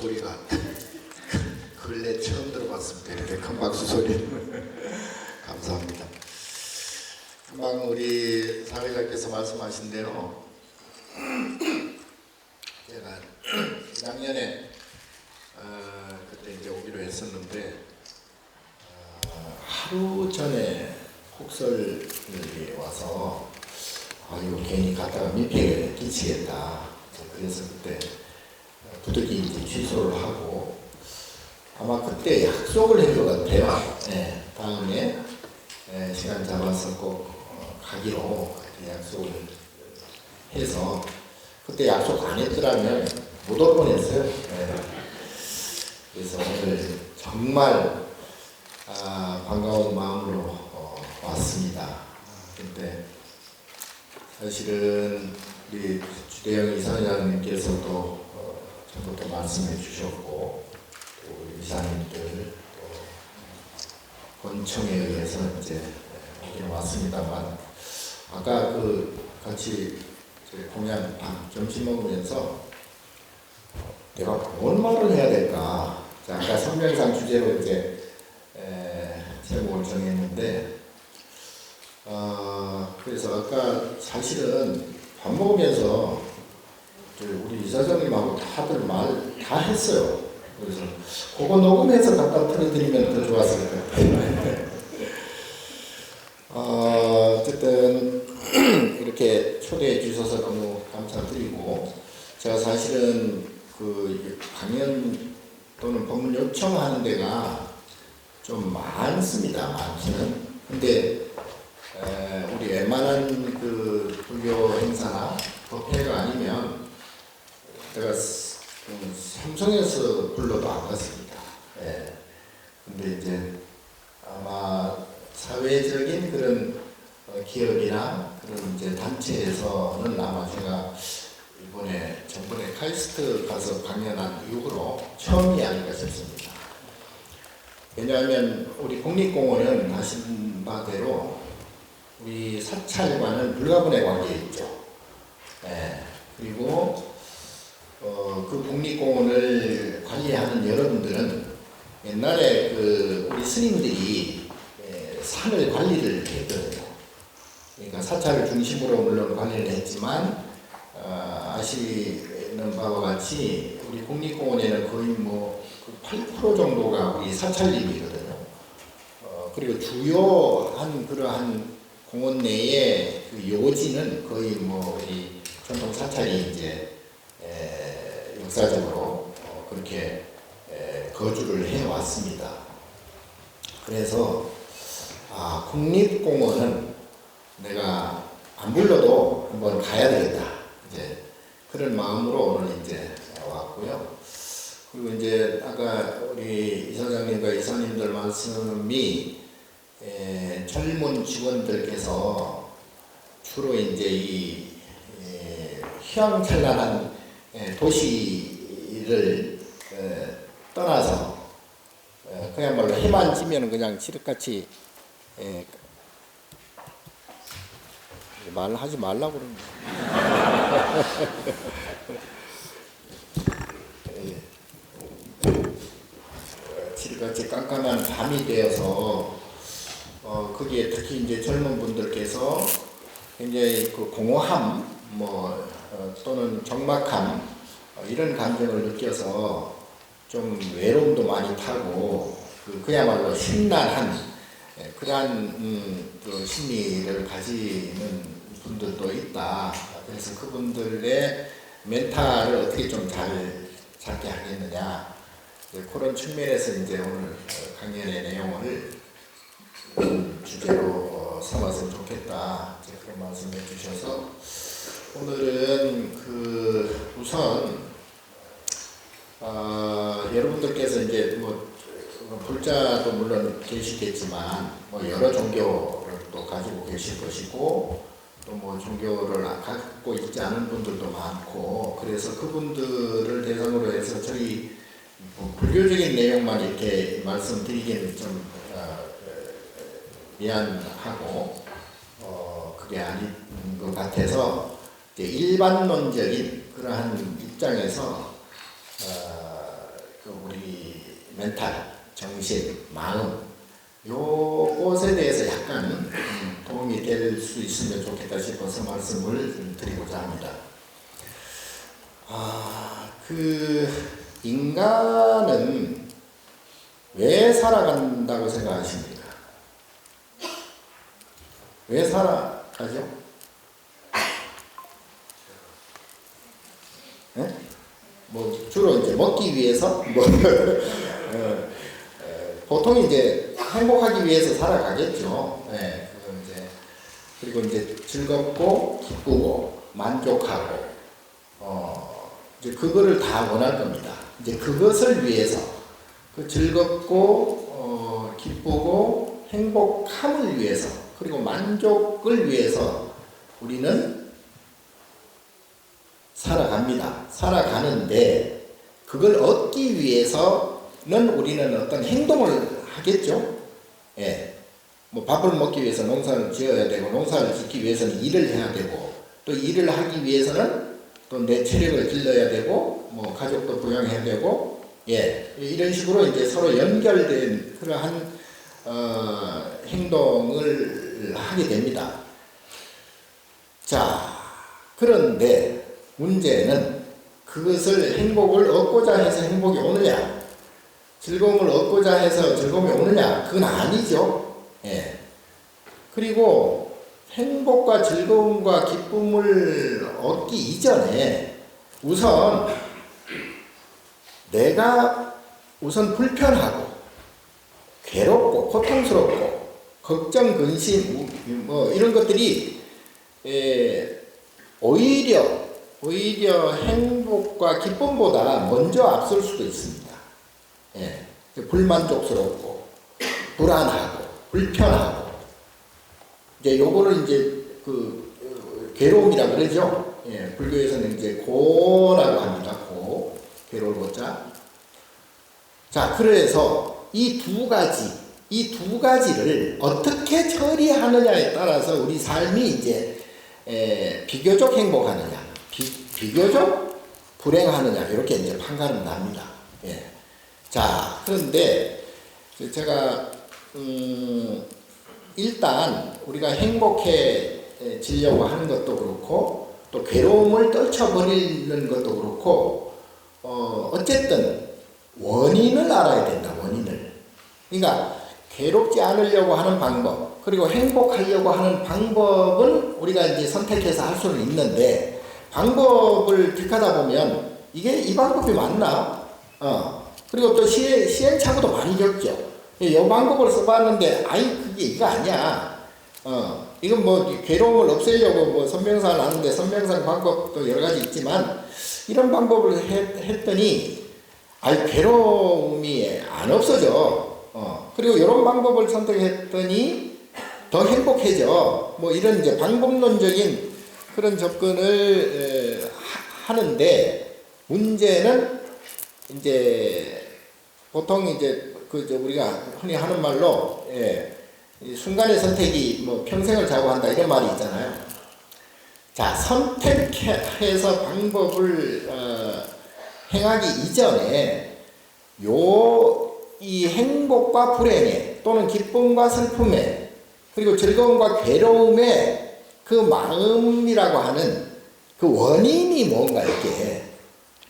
소리가 근래 처음 들어봤습니다. 이렇게 큰 박수 소리. 감사합니다. 금방 우리 사회자께서 말씀하신 대로 제가 작년에 그때 이제 오기로 했었는데 하루 전에 혹설이 와서 이거 괜히 갔다가 민폐에 끼치겠다. 그래서 그때 부득이 이제 취소를 하고 아마 그때 약속을 한 것 같아요. 네, 다음에 시간 잡아서 꼭 가기로 약속을 해서 그때 약속 안 했더라면 못 올 뻔했어요. 네. 그래서 오늘 정말 반가운 마음으로 왔습니다. 근데 사실은 우리 주대영 이사장님께서도 전부터 말씀해 주셨고 또 우리 이사님들 또 권청에 의해서 이제 오긴 왔습니다만 아까 같이 공연 점심 먹으면서 내가 뭔 말을 해야 될까? 아까 성명상 주제로 이제 제목을 정했는데 그래서 아까 사실은 밥 먹으면서 우리 이사장님하고 다들 말 다 했어요. 그래서 그거 녹음해서 갖다 틀어드리면 더 좋았을 것 같아요. 어쨌든 이렇게 초대해 주셔서 너무 감사드리고 제가 사실은 그 강연 또는 법문 요청하는 데가 좀 많습니다. 많기는. 근데 우리 웬만한 그 불교 행사나 법회가 아니면 제가 삼성에서 불러도 안 갔습니다. 근데 이제 아마 사회적인 그런 기업이나 그런 이제 단체에서는 아마 제가 전번에 카이스트 가서 강연한 이후로 처음이 아닌가 싶습니다. 왜냐하면 우리 국립공원은 아신 바대로 우리 사찰과는 불가분의 관계에 있죠. 그리고 그 국립공원을 관리하는 여러분들은 옛날에 우리 스님들이 산을 관리를 했거든요. 그러니까 사찰을 중심으로 물론 관리를 했지만 아시는 바와 같이 우리 국립공원에는 거의 뭐 8% 정도가 우리 사찰림이거든요. 그리고 주요한 그러한 공원 내의 그 요지는 거의 뭐 우리 전통 사찰이 이제 역사적으로 그렇게 거주를 해 왔습니다. 그래서 국립공원은 내가 안 불러도 한번 가야 되겠다. 이제 그런 마음으로 오늘 이제 왔고요. 그리고 이제 아까 우리 이사장님과 이사님들 말씀이 젊은 직원들께서 주로 이제 이 휘황찬란한 도시를 떠나서 그야말로 해만 지면 그냥 칠흑같이 말하지 말라고 그러는 칠흑같이 깜깜한 밤이 되어서 거기에 특히 이제 젊은 분들께서 굉장히 그 공허함 또는 적막함 이런 감정을 느껴서 좀 외로움도 많이 타고 그야말로 심란한 그러한 그 심리를 가지는 분들도 있다. 그래서 그분들의 멘탈을 어떻게 좀 잘 잡게 하겠느냐 그런 측면에서 이제 오늘 강연의 내용을 주제로 삼았으면 좋겠다. 그런 말씀해 주셔서 오늘은 우선 여러분들께서 이제 불자도 물론 계시겠지만 여러 종교를 또 가지고 계실 것이고 또 종교를 갖고 있지 않은 분들도 많고 그래서 그분들을 대상으로 해서 저희 불교적인 내용만 이렇게 말씀드리기는 좀 미안하고 그게 아닌 것 같아서 일반론적인 그러한 입장에서 멘탈, 정신, 마음 요것에 대해서 약간 도움이 될 수 있으면 좋겠다 싶어서 말씀을 드리고자 합니다. 인간은 왜 살아간다고 생각하십니까? 왜 살아가죠? 네? 뭐 주로 이제 먹기 위해서, 보통 이제 행복하기 위해서 살아가겠죠. 네, 그리고 이제 즐겁고 기쁘고 만족하고, 이제 그거를 다 원할 겁니다. 이제 그것을 위해서, 그 즐겁고 기쁘고 행복함을 위해서, 그리고 만족을 위해서 우리는 살아갑니다. 살아가는데 그걸 얻기 위해서는 우리는 어떤 행동을 하겠죠. 예. 뭐 밥을 먹기 위해서 농사를 지어야 되고, 농사를 짓기 위해서는 일을 해야 되고, 또 일을 하기 위해서는 또 내 체력을 길러야 되고, 뭐 가족도 부양해야 되고, 예. 이런 식으로 이제 서로 연결된 그러한 행동을 하게 됩니다. 자, 그런데 문제는 그것을 행복을 얻고자 해서 행복이 오느냐, 즐거움을 얻고자 해서 즐거움이 오느냐, 그건 아니죠. 예. 그리고 행복과 즐거움과 기쁨을 얻기 이전에 내가 불편하고 괴롭고 고통스럽고 걱정, 근심, 뭐 이런 것들이 오히려 행복과 기쁨보다 먼저 앞설 수도 있습니다. 예. 불만족스럽고 불안하고 불편하고, 이제 요거를 이제 괴로움이라 그러죠. 예. 불교에서는 이제 고라고 합니다. 괴로울 고자. 자, 그래서 이 두 가지를 어떻게 처리하느냐에 따라서 우리 삶이 이제 비교적 행복하느냐, 비교적 불행하느냐, 이렇게 이제 판가름 납니다. 예. 자, 그런데 제가 일단 우리가 행복해지려고 하는 것도 그렇고, 또 괴로움을 떨쳐버리는 것도 그렇고, 어쨌든 원인을 알아야 된다. 원인을. 그러니까 괴롭지 않으려고 하는 방법, 그리고 행복하려고 하는 방법은 우리가 이제 선택해서 할 수는 있는데, 방법을 택하다 보면 이 방법이 맞나? 그리고 또 시행착오도 많이 겪죠. 이 방법을 써봤는데, 그게 이거 아니야. 이건 뭐 괴로움을 없애려고 뭐 선명상을 하는데, 선명상 방법도 여러 가지 있지만, 이런 방법을 했더니, 괴로움이 안 없어져. 그리고 이런 방법을 선택했더니 더 행복해져. 뭐 이런 이제 방법론적인 그런 접근을 하는데, 문제는 이제 보통 이제 우리가 흔히 하는 말로, 순간의 선택이 뭐 평생을 좌우한다, 이런 말이 있잖아요. 자, 선택해서 방법을 행하기 이전에 이 행복과 불행에, 또는 기쁨과 슬픔에, 그리고 즐거움과 괴로움에 그 마음이라고 하는 그 원인이 뭔가, 이렇게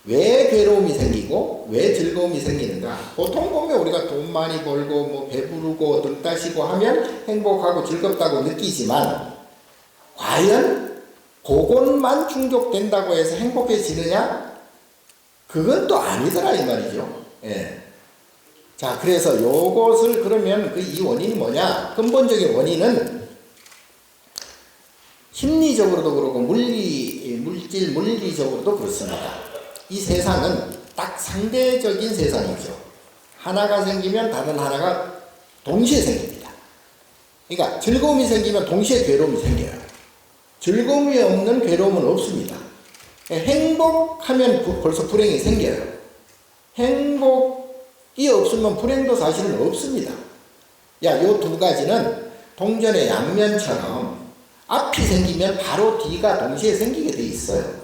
왜 괴로움이 생기고 왜 즐거움이 생기는가. 보통 보면 우리가 돈 많이 벌고 뭐 배부르고 등 따시고 하면 행복하고 즐겁다고 느끼지만, 과연 그것만 충족된다고 해서 행복해지느냐? 그건 또 아니더라, 이 말이죠. 예. 자, 그래서 요것을 그러면 이 원인이 뭐냐? 근본적인 원인은 심리적으로도 그렇고 물리적으로도 그렇습니다. 이 세상은 딱 상대적인 세상이죠. 하나가 생기면 다른 하나가 동시에 생깁니다. 그러니까 즐거움이 생기면 동시에 괴로움이 생겨요. 즐거움이 없는 괴로움은 없습니다. 행복하면 벌써 불행이 생겨요. 행복이 없으면 불행도 사실은 없습니다. 요 두 가지는 동전의 양면처럼 앞이 생기면 바로 뒤가 동시에 생기게 돼 있어요.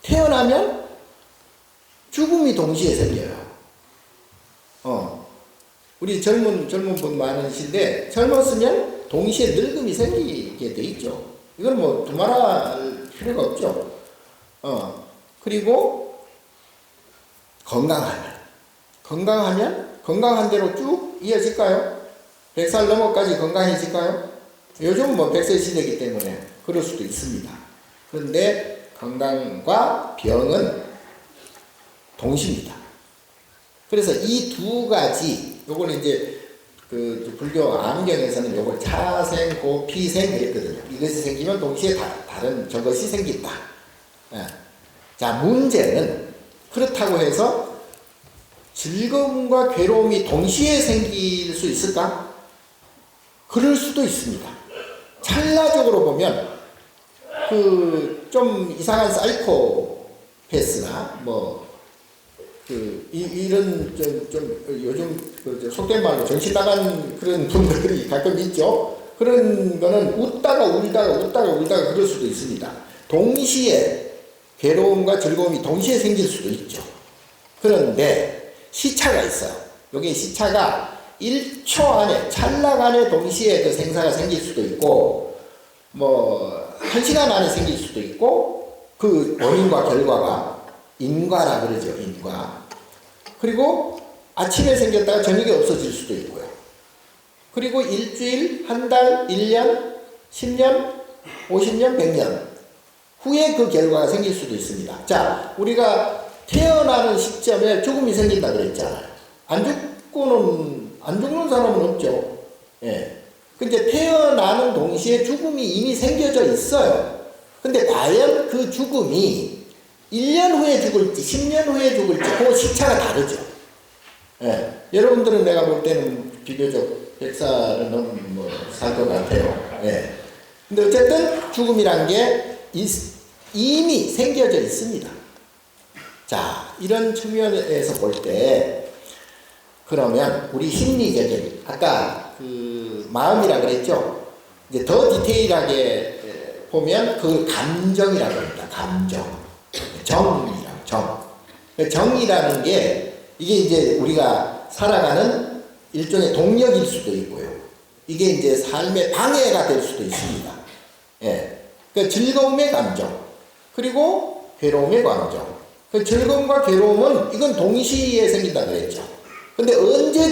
태어나면 죽음이 동시에 생겨요. 우리 젊은 분 많으신데 젊었으면 동시에 늙음이 생기게 돼 있죠. 이건 뭐 두말할 필요가 없죠. 그리고 건강한 대로 쭉 이어질까요? 100살 넘어까지 건강해질까요? 요즘 뭐 100세 시대이기 때문에 그럴 수도 있습니다. 그런데 건강과 병은 동시입니다. 그래서 이 두 가지, 요거는 이제 그 불교 암경에서는 요걸 차생, 고피생 그랬거든요. 이것이 생기면 동시에 다른 저것이 생긴다. 자, 문제는 그렇다고 해서 즐거움과 괴로움이 동시에 생길 수 있을까? 그럴 수도 있습니다. 찰나적으로 보면 그 좀 이상한 사이코패스나 뭐 이런 좀 요즘 속된 말로 정신 나간 그런 분들이 가끔 있죠. 그런 거는 웃다가 울다가 그럴 수도 있습니다. 동시에 괴로움과 즐거움이 동시에 생길 수도 있죠. 그런데 시차가 있어요. 여기 시차가 1초 안에, 찰나 안에 동시에 그 생사가 생길 수도 있고, 뭐 1시간 안에 생길 수도 있고, 그 원인과 결과가 인과라 그러죠. 인과. 그리고 아침에 생겼다가 저녁에 없어질 수도 있고요. 그리고 일주일, 한 달, 1년, 10년, 50년, 100년 후에 그 결과가 생길 수도 있습니다. 자, 우리가 태어나는 시점에 죽음이 생긴다 그랬잖아요. 안 죽는 사람은 없죠. 예. 근데 태어나는 동시에 죽음이 이미 생겨져 있어요. 근데 과연 그 죽음이 1년 후에 죽을지 10년 후에 죽을지 그 시차가 다르죠. 예. 여러분들은 내가 볼 때는 비교적 100살은 뭐 살 것 같아요. 예. 근데 어쨌든 죽음이란 게 이미 생겨져 있습니다. 자, 이런 측면에서 볼 때 그러면 우리 심리적인 아까 그 마음이라 그랬죠. 이제 더 디테일하게 보면 그 감정이라고 합니다. 감정. 정이라는 게 이게 이제 우리가 살아가는 일종의 동력일 수도 있고요. 이게 이제 삶의 방해가 될 수도 있습니다. 예. 그 즐거움의 감정, 그리고 괴로움의 감정. 그 즐거움과 괴로움은 이건 동시에 생긴다 그랬죠. 근데 언제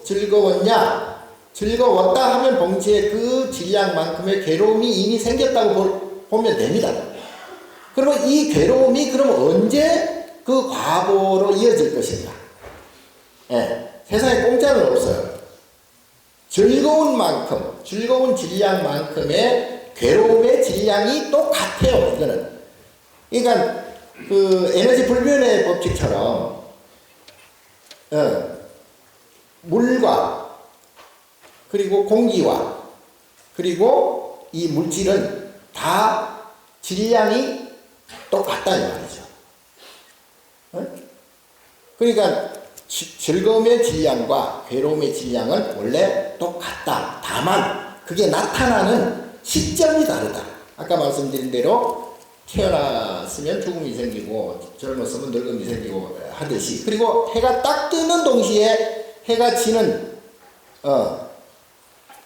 즐거웠냐? 즐거웠다 하면 동시에 그 질량만큼의 괴로움이 이미 생겼다고 보면 됩니다. 그러면 이 괴로움이 그럼 언제 그 과보로 이어질 것인가? 예, 세상에 공짜는 없어요. 즐거운 질량만큼의 괴로움의 질량이 똑같아요, 이거는. 그러니까, 그 에너지 불변의 법칙처럼, 물과, 그리고 공기와, 그리고 이 물질은 다 질량이 똑같다는 말이죠. 그러니까 즐거움의 질량과 괴로움의 질량은 원래 똑같다. 다만 그게 나타나는 시점이 다르다. 아까 말씀드린 대로 태어났으면 죽음이 생기고 젊었으면 늙음이 생기고 하듯이, 그리고 해가 딱 뜨는 동시에 해가 지는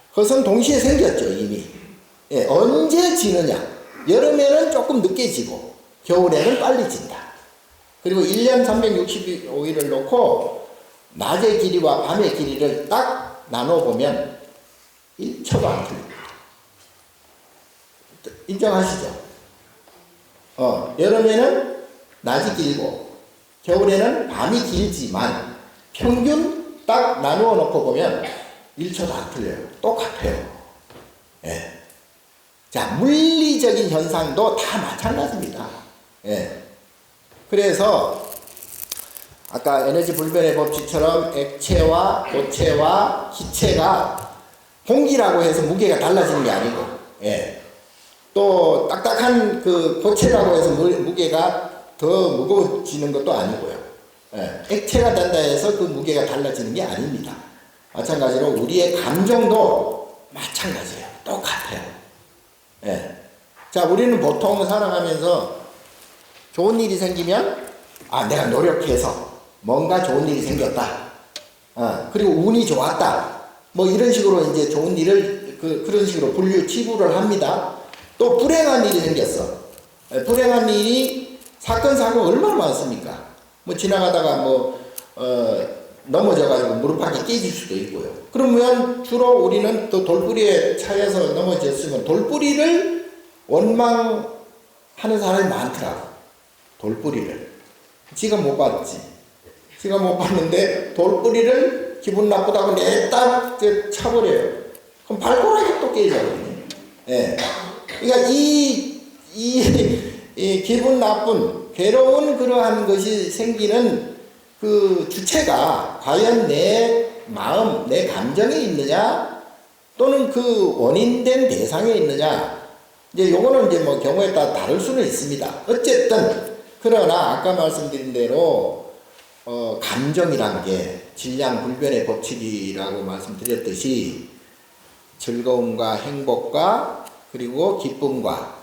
그것은 동시에 생겼죠, 이미. 예, 언제 지느냐? 여름에는 조금 늦게 지고 겨울에는 빨리 진다. 그리고 1년 365일을 놓고 낮의 길이와 밤의 길이를 딱 나눠보면 1초도 안 틀립니다. 인정하시죠? 여름에는 낮이 길고 겨울에는 밤이 길지만 평균 딱 나누어 놓고 보면 1초도 안 틀려요. 똑같아요. 예. 자, 물리적인 현상도 다 마찬가지입니다. 예. 그래서 아까 에너지 불변의 법칙처럼 액체와 고체와 기체가 공기라고 해서 무게가 달라지는 게 아니고, 예. 또 딱딱한 그 고체라고 해서 무게가 더 무거워지는 것도 아니고요. 예. 액체가 된다 해서 그 무게가 달라지는 게 아닙니다. 마찬가지로 우리의 감정도 마찬가지예요. 똑같아요. 예. 자, 우리는 보통 살아가면서 좋은 일이 생기면, 내가 노력해서 뭔가 좋은 일이 생겼다. 그리고 운이 좋았다. 뭐 이런 식으로 이제 좋은 일을 그런 식으로 치부를 합니다. 또 불행한 일이 생겼어. 불행한 일이 사건 사고가 얼마나 많습니까? 뭐 지나가다가 넘어져가지고 무릎팍이 깨질 수도 있고요. 그러면 주로 우리는 또 돌뿌리에 차여서 넘어졌으면 돌뿌리를 원망하는 사람이 많더라고. 돌뿌리를. 지가 못 봤지. 지가 못 봤는데 돌뿌리를 기분 나쁘다고 냈다 차버려요. 그럼 발가락이 또 깨져버리네. 예. 그러니까 이 기분 나쁜 괴로운 그러한 것이 생기는 그 주체가 과연 내 마음, 내 감정에 있느냐, 또는 그 원인된 대상에 있느냐, 이제 요거는 이제 뭐 경우에 따라 다를 수는 있습니다. 어쨌든, 그러나 아까 말씀드린 대로, 감정이란 게 질량불변의 법칙이라고 말씀드렸듯이, 즐거움과 행복과, 그리고 기쁨과,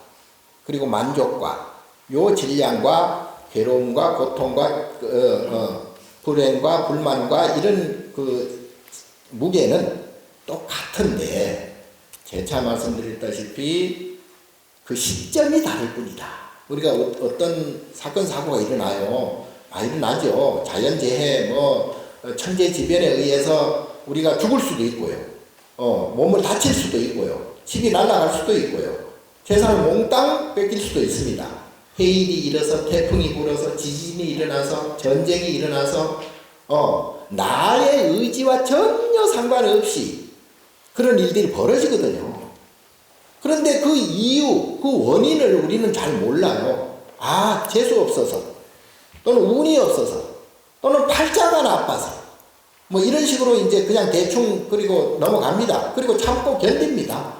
그리고 만족과, 요 질량과 괴로움과 고통과 불행과 불만과 이런 그 무게는 똑같은데 재차 말씀드렸다시피 그 시점이 다를 뿐이다. 우리가 어떤 사건 사고가 일어나요. 일어나죠. 자연재해 천재지변에 의해서 우리가 죽을 수도 있고요. 몸을 다칠 수도 있고요. 집이 날아갈 수도 있고요. 재산을 몽땅 뺏길 수도 있습니다. 해일이 일어서 태풍이 불어서 지진이 일어나서 전쟁이 일어나서 나의 의지와 전혀 상관없이 그런 일들이 벌어지거든요. 그런데 그 이유, 그 원인을 우리는 잘 몰라요. 재수 없어서, 또는 운이 없어서, 또는 팔자가 나빠서, 뭐 이런 식으로 이제 그냥 대충 그리고 넘어갑니다. 그리고 참고 견딥니다.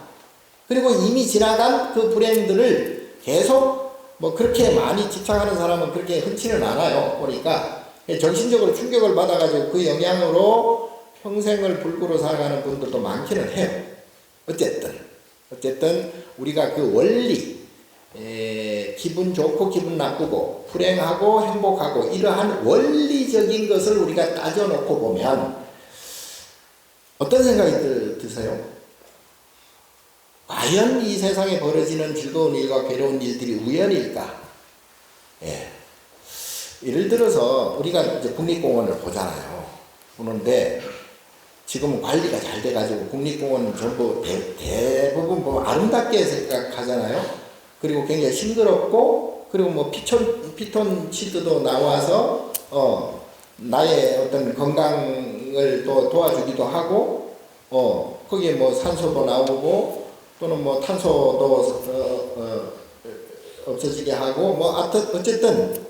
그리고 이미 지나간 그 불행들을 계속 그렇게 많이 집착하는 사람은 그렇게 흔치는 않아요. 보니까 정신적으로 충격을 받아가지고 그 영향으로 평생을 불구로 살아가는 분들도 많기는 해요. 어쨌든 우리가 그 원리, 기분 좋고 기분 나쁘고 불행하고 행복하고 이러한 원리적인 것을 우리가 따져놓고 보면 어떤 생각이 드세요? 과연 이 세상에 벌어지는 즐거운 일과 괴로운 일들이 우연일까? 예를 들어서 우리가 이제 국립공원을 보잖아요. 보는데 지금은 관리가 잘 돼가지고 국립공원은 전부 대부분 보면 아름답게 생각하잖아요. 그리고 굉장히 싱그럽고 그리고 피톤 치드도 나와서 나의 어떤 건강을 또 도와주기도 하고 거기에 산소도 나오고 또는 탄소도 없어지게 하고 어쨌든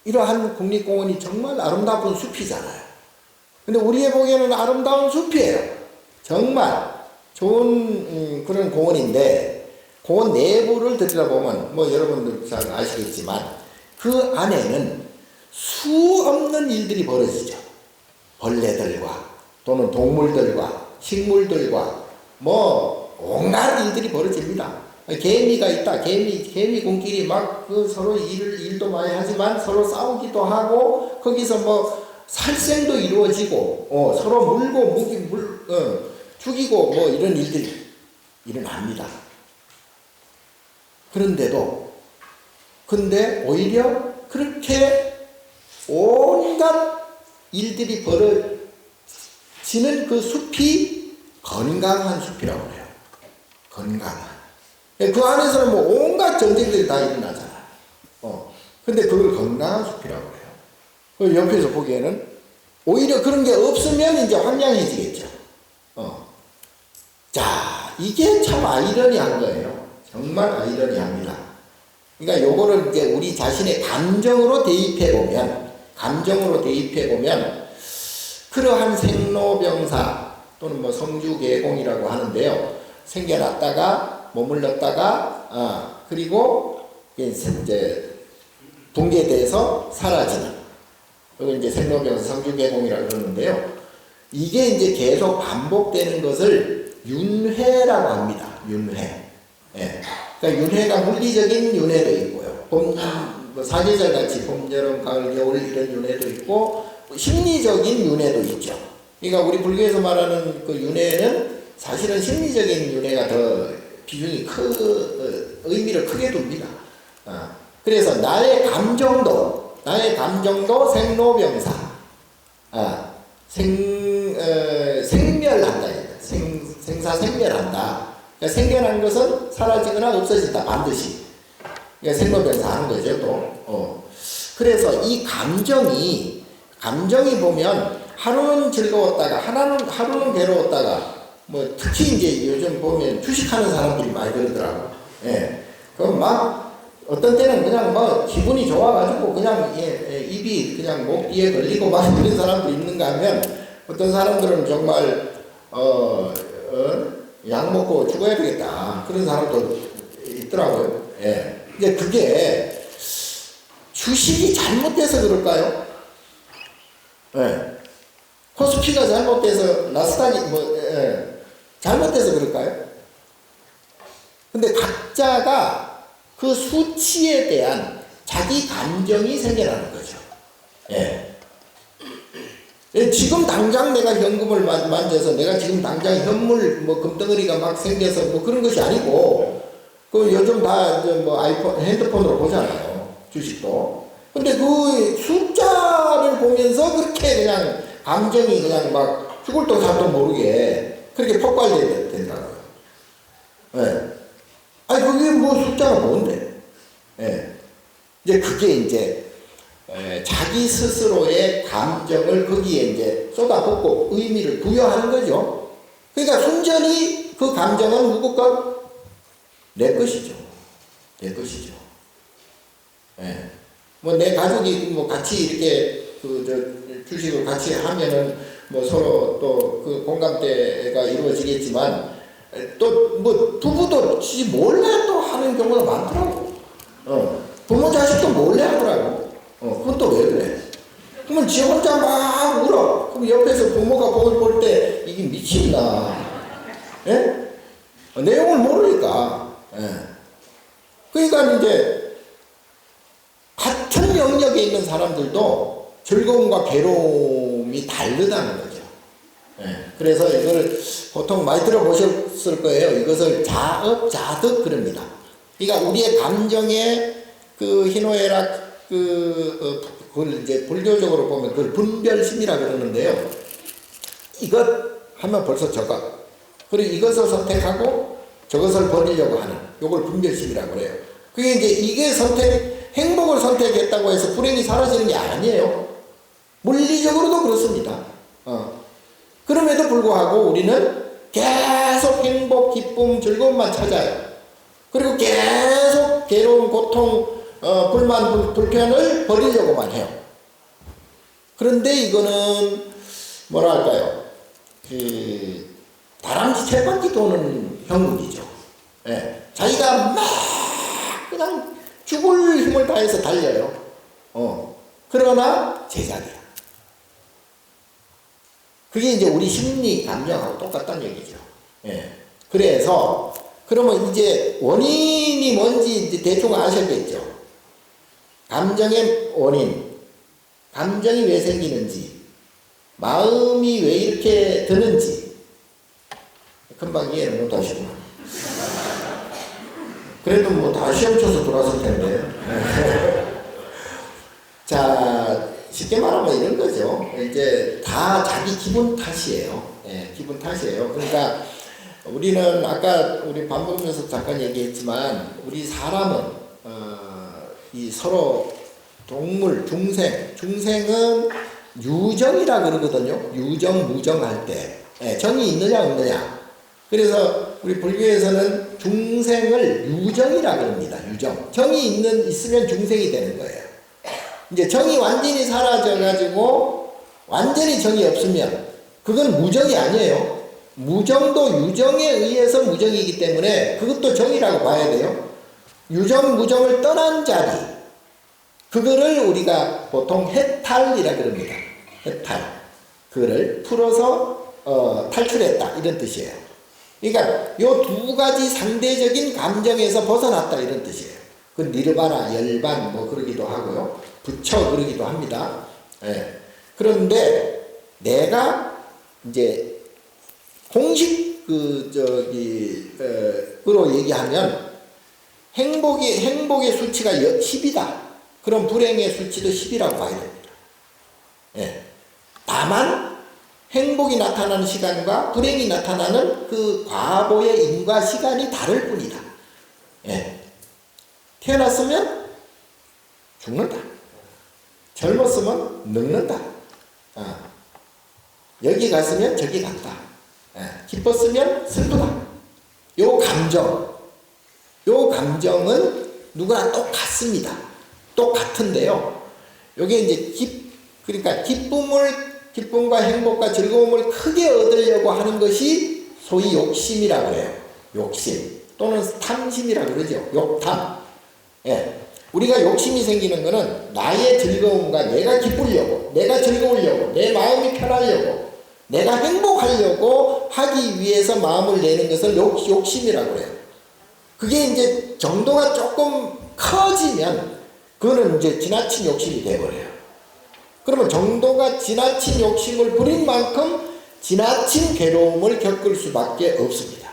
이러한 국립공원이 정말 아름다운 숲이잖아요. 근데 우리의 보기에는 아름다운 숲이에요. 정말 좋은 그런 공원인데 공원 내부를 들여다보면 여러분들 잘 아시겠지만 그 안에는 수없는 일들이 벌어지죠. 벌레들과 또는 동물들과 식물들과 온갖 일들이 벌어집니다. 개미가 있다. 개미군끼리 서로 일도 많이 하지만 서로 싸우기도 하고 거기서 살생도 이루어지고 서로 물고 죽이고 이런 일들이 일어납니다. 근데 오히려 그렇게 온갖 일들이 벌어지는 그 숲이 건강한 숲이라고 해요. 건강한. 그 안에서는 온갖 전쟁들이 다 일어나잖아요. 근데 그걸 건강한 숲이라고 해요. 그 옆에서 보기에는 오히려 그런 게 없으면 이제 황량해지겠죠. 자, 이게 참 아이러니한 거예요. 정말 아이러니합니다. 그러니까 요거를 이제 우리 자신의 감정으로 대입해보면 그러한 생로병사 또는 성주개공이라고 하는데요. 생겨났다가 머물렀다가 그리고 이제 붕괴돼서 사라지는 그걸 이제 생로병사 성주개공이라고 그러는데요. 이게 이제 계속 반복되는 것을 윤회라고 합니다. 윤회. 그러니까 윤회가 물리적인 윤회도 있고요. 사계절 같이 봄, 여름, 가을, 겨울 이런 윤회도 있고 심리적인 윤회도 있죠. 그러니까 우리 불교에서 말하는 그 윤회는 사실은 심리적인 윤회가 더 비중이 의미를 크게 둡니다. 그래서 나의 감정도 생로병사, 생멸한다. 생사생멸한다. 그러니까 생겨난 것은 사라지거나 없어진다, 반드시. 그러니까 생로병사 하는 거죠, 또. 그래서 이 감정이 보면 하루는 즐거웠다가 하루는 괴로웠다가 뭐 특히 이제 요즘 보면 주식하는 사람들이 많이 그러더라고. 예. 그럼 막 어떤 때는 그냥 뭐 기분이 좋아가지고 그냥 입이 그냥 목 뒤에 걸리고 막 그런 사람도 있는가 하면 어떤 사람들은 정말 약 먹고 죽어야 되겠다 그런 사람도 있더라고요. 예. 근데 그게 주식이 잘못돼서 그럴까요? 예. 코스피가 잘못돼서 나스닥이 잘못돼서 그럴까요? 근데 각자가 그 수치에 대한 자기 감정이 생겨나는 거죠. 예. 지금 당장 내가 현금을 만져서 내가 지금 당장 현물 뭐 금덩어리가 막 생겨서 뭐 그런 것이 아니고 그 요즘 다 이제 뭐 아이폰 핸드폰으로 보잖아요. 주식도. 근데 그 숫자를 보면서 그렇게 그냥 감정이 그냥 막 죽을 돈 살돈 모르게 그렇게 폭발된다고요. 예. 아니 그게 뭐 숫자가 뭔데? 예. 이제 그게 이제 자기 스스로의 감정을 거기에 이제 쏟아붓고 의미를 부여하는 거죠. 그러니까 순전히 그 감정은 누구 것? 내 것이죠. 내 것이죠. 예. 뭐 내 가족이 뭐 같이 이렇게 주식을 같이 하면은 뭐 서로 또 그 공감대가 이루어지겠지만 또 뭐 부부도 몰래 또 하는 경우가 많더라고. 부모 자식도 몰래 하더라고. 그건 또 왜 그래? 그러면 지 혼자 막 울어. 그럼 옆에서 부모가 볼 때 이게 미친다. 예? 내용을 모르니까. 예. 그러니까 이제 같은 영역에 있는 사람들도 즐거움과 괴로움이 다르다는 거죠. 예. 그래서 이걸 보통 많이 들어보셨을 거예요. 이것을 자업, 자득 그럽니다. 그러니까 우리의 감정의 그 희노애락 그걸 이제 불교적으로 보면 그걸 분별심이라 그러는데요. 이것 하면 벌써 저것. 그리고 이것을 선택하고 저것을 버리려고 하는 요걸 분별심이라고 그래요. 그게 이게 행복을 선택했다고 해서 불행이 사라지는 게 아니에요. 물리적으로도 그렇습니다. 그럼에도 불구하고 우리는 계속 행복, 기쁨, 즐거움만 찾아요. 그리고 계속 괴로움, 고통, 불만, 불편을 버리려고만 해요. 그런데 이거는 뭐랄까요? 다람쥐 쳇바퀴 도는 형국이죠. 예. 자기가 막 그냥 죽을 힘을 다해서 달려요. 그러나 제자리야. 그게 이제 우리 심리 감정하고 똑같다는 얘기죠. 예. 그래서 그러면 이제 원인이 뭔지 이제 대충 아셨겠죠. 감정의 원인, 감정이 왜 생기는지, 마음이 왜 이렇게 드는지 금방 이해를 못 하시구나. 그래도 뭐 다 시험 쳐서 돌아설 텐데. 자, 쉽게 말하면 이런 거죠. 이제 다 자기 기분 탓이에요. 예, 기분 탓이에요. 그러니까 우리는 아까 우리 밥 먹으면서 잠깐 얘기했지만 우리 사람은 이 서로 동물, 중생은 유정이라 그러거든요. 유정, 무정할 때. 예, 정이 있느냐, 없느냐. 그래서 우리 불교에서는 중생을 유정이라 그럽니다. 유정. 정이 있으면 중생이 되는 거예요. 이제 정이 완전히 사라져가지고 완전히 정이 없으면 그건 무정이 아니에요. 무정도 유정에 의해서 무정이기 때문에 그것도 정이라고 봐야 돼요. 유정, 무정을 떠난 자리. 그거를 우리가 보통 해탈이라 그럽니다. 해탈. 그거를 풀어서 탈출했다. 이런 뜻이에요. 그러니까 요 두 가지 상대적인 감정에서 벗어났다. 이런 뜻이에요. 그 니르바나, 열반 뭐 그러기도 하고요. 부처 그러기도 합니다. 예. 그런데 내가 이제 공식 으로 얘기하면 행복의 수치가 10이다. 그럼 불행의 수치도 10이라고 봐야 됩니다. 예. 다만 행복이 나타나는 시간과 불행이 나타나는 그 과보의 인과 시간이 다를 뿐이다. 예. 태어났으면 죽는다. 젊었으면 늙는다. 여기 갔으면 저기 갔다. 예. 기뻤으면 슬프다. 요 감정은 누구나 똑같습니다. 똑같은데요. 요게 이제 그러니까 기쁨과 행복과 즐거움을 크게 얻으려고 하는 것이 소위 욕심이라고 그래요. 욕심. 또는 탐심이라고 그러죠. 욕탐. 예. 우리가 욕심이 생기는 것은 나의 즐거움과 내가 기쁘려고, 내가 즐거우려고, 내 마음이 편하려고, 내가 행복하려고 하기 위해서 마음을 내는 것을 욕심이라고 해요. 그게 이제 정도가 조금 커지면 그거는 이제 지나친 욕심이 되어버려요. 그러면 정도가 지나친 욕심을 부린 만큼 지나친 괴로움을 겪을 수밖에 없습니다.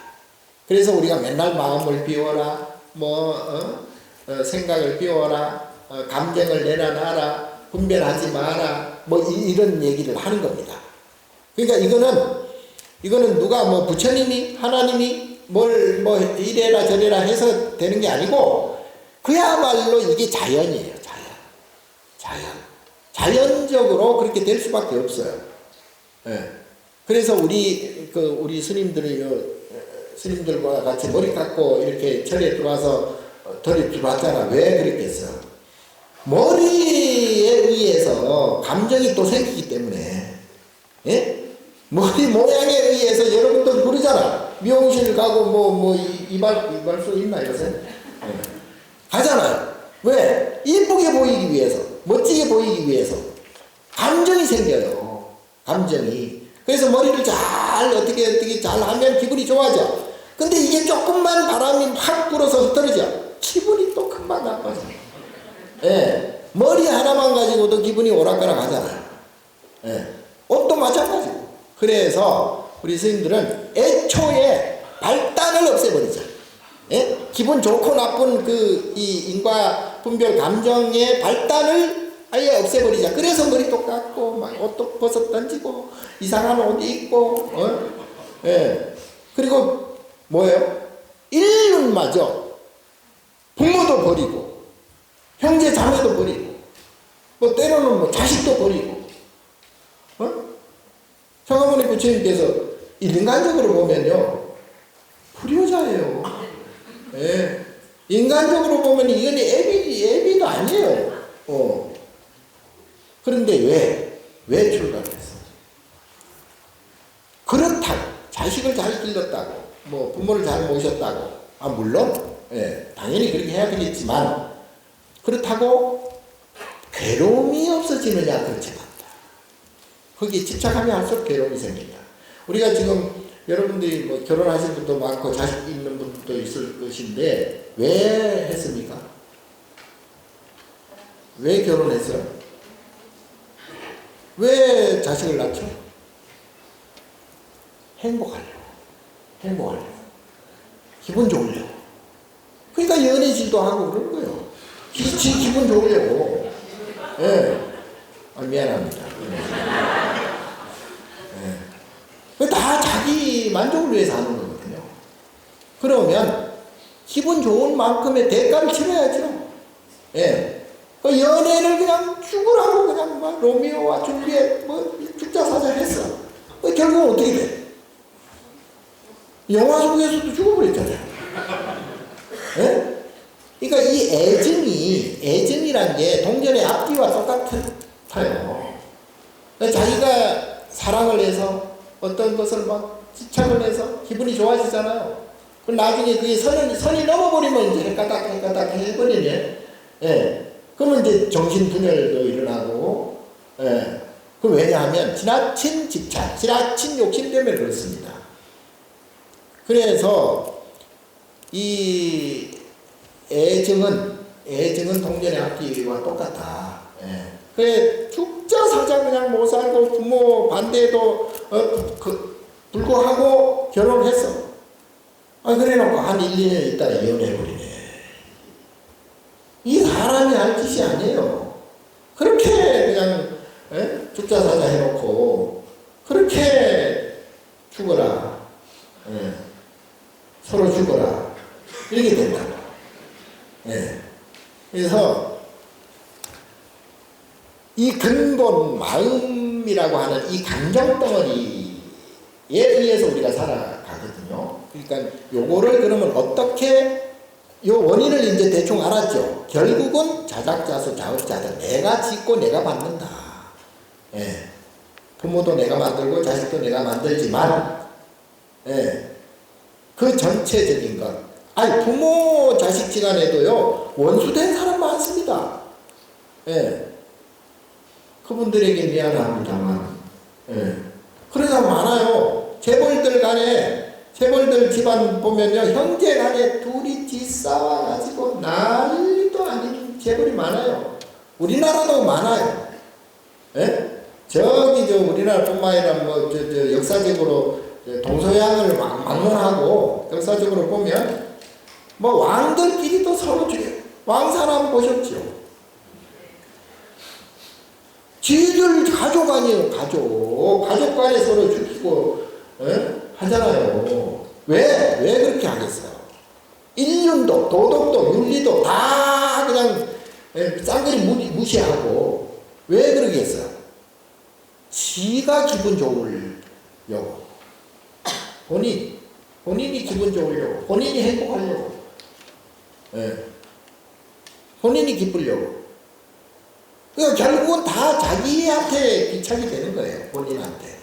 그래서 우리가 맨날 마음을 비워라, 생각을 비워라, 감정을 내려놔라, 분별하지 마라, 이런 얘기를 하는 겁니다. 그러니까 이거는 누가 부처님이, 하나님이 이래라 저래라 해서 되는 게 아니고, 그야말로 이게 자연이에요, 자연. 자연적으로 그렇게 될 수밖에 없어요. 예. 그래서 우리 스님들과 같이 머리 깎고 이렇게 절에 들어와서 절에 들어왔잖아. 왜 그랬겠어? 머리에 의해서 감정이 또 생기기 때문에, 예? 머리 모양에 의해서 여러분들 그러잖아. 미용실 가고 이발소 있나 요새? 예. 가잖아요. 왜? 이쁘게 보이기 위해서, 멋지게 보이기 위해서 감정이 생겨요. 감정이. 그래서 머리를 어떻게 잘 하면 기분이 좋아져. 근데 이게 조금만 바람이 확 불어서 흩어져. 기분이 또 금방 나빠져. 예. 머리 하나만 가지고도 기분이 오락가락 하잖아요. 예. 옷도 마찬가지고. 그래서 우리 스님들은 애초에 발단을 없애버리자. 예? 기분 좋고 나쁜 이 인과 분별 감정의 발단을 아예 없애버리자. 그래서 머리도 깎고, 옷도 벗어 던지고, 이상한 옷 입고, 예. 그리고 뭐예요? 인륜마저 부모도 버리고, 형제 자매도 버리고, 때로는 자식도 버리고, 청아모니 부처님께서 인간적으로 보면요, 불효자예요. 예. 인간적으로 보면 이건 애비도 아니에요. 그런데 왜 출가했어? 그렇다고, 자식을 잘 길렀다고, 부모를 잘 모셨다고, 물론, 예, 당연히 그렇게 해야 되겠지만, 그렇다고 괴로움이 없어지느냐? 그렇지 않다. 거기에 집착하면 할수록 괴로움이 생긴다. 우리가 지금 여러분들이 결혼하신 분도 많고 자식 있는 분도 있을 것인데 왜 했습니까? 왜 결혼했어요? 왜 자식을 낳죠? 행복하려고. 기분 좋으려고. 그러니까 연애질도 하고 그런 거예요. 기분 좋으려고. 예. 미안합니다. 예. 다 자기 만족을 위해서 하는 거거든요. 그러면 기분 좋은 만큼의 대가를 치러야죠. 예. 그 연애를 그냥 죽으라고 그냥 로미오와 줄리엣 죽자 사자 했어. 결국은 어떻게 돼? 영화 속에서도 죽어버렸잖아요. 예? 그러니까 이 애증이란 게 동전의 앞뒤와 똑같아요. 자기가 사랑을 해서 어떤 것을 집착을 해서 기분이 좋아지잖아요. 그럼 나중에 그게 선이 넘어버리면 이제 헷가닥 해버리네. 예. 그러면 이제 정신분열도 일어나고, 예. 그럼 왜냐하면 지나친 집착, 지나친 욕심 때문에 그렇습니다. 그래서 이 애증은 동전의 앞뒤와 똑같다. 예. 그래 죽자 사자 그냥 못 살고 부모 반대도 불구하고 결혼을 했어. 그래놓고 한 1, 2년 있다가 이혼해버리네. 이 사람이 할 짓이 아니에요. 그렇게 그냥 죽자 사자 해놓고 그렇게 죽어라. 서로 죽어라. 이렇게 된다고. 그래서 이 근본 마음이라고 하는 이 감정덩어리에 의해서 우리가 살아가거든요. 그러니까 요거를 그러면 어떻게 요 원인을 이제 대충 알았죠. 결국은 자작자수 자업자득. 내가 짓고 내가 받는다. 부모도 내가 만들고 자식도 내가 만들지만 그 전체적인 것. 부모 자식 지간에도요 원수된 사람 많습니다. 그분들에게 미안합니다만 그런 사람 많아요. 재벌들 간에 재벌들 집안 보면요 형제 간에 둘이 뒤싸워가지고 난리도 아닌 재벌이 많아요. 우리나라도 많아요. 저기 우리나라뿐만 아니라 역사적으로 동서양을 막론하고 역사적으로 보면 왕들끼리도 서로 죽여요. 왕사람 보셨죠? 지들 가족 아니에요. 가족 간에 서로 죽이고 하잖아요. 왜 그렇게 하겠어요? 인륜도 도덕도 윤리도 다 그냥 짱그리 무시하고 왜 그러겠어요? 지가 기분 좋으려고 본인이 기분 좋으려고 본인이 행복하려고 본인이 기쁘려고 그러니까 결국은 다 자기한테 귀착이 되는 거예요. 본인한테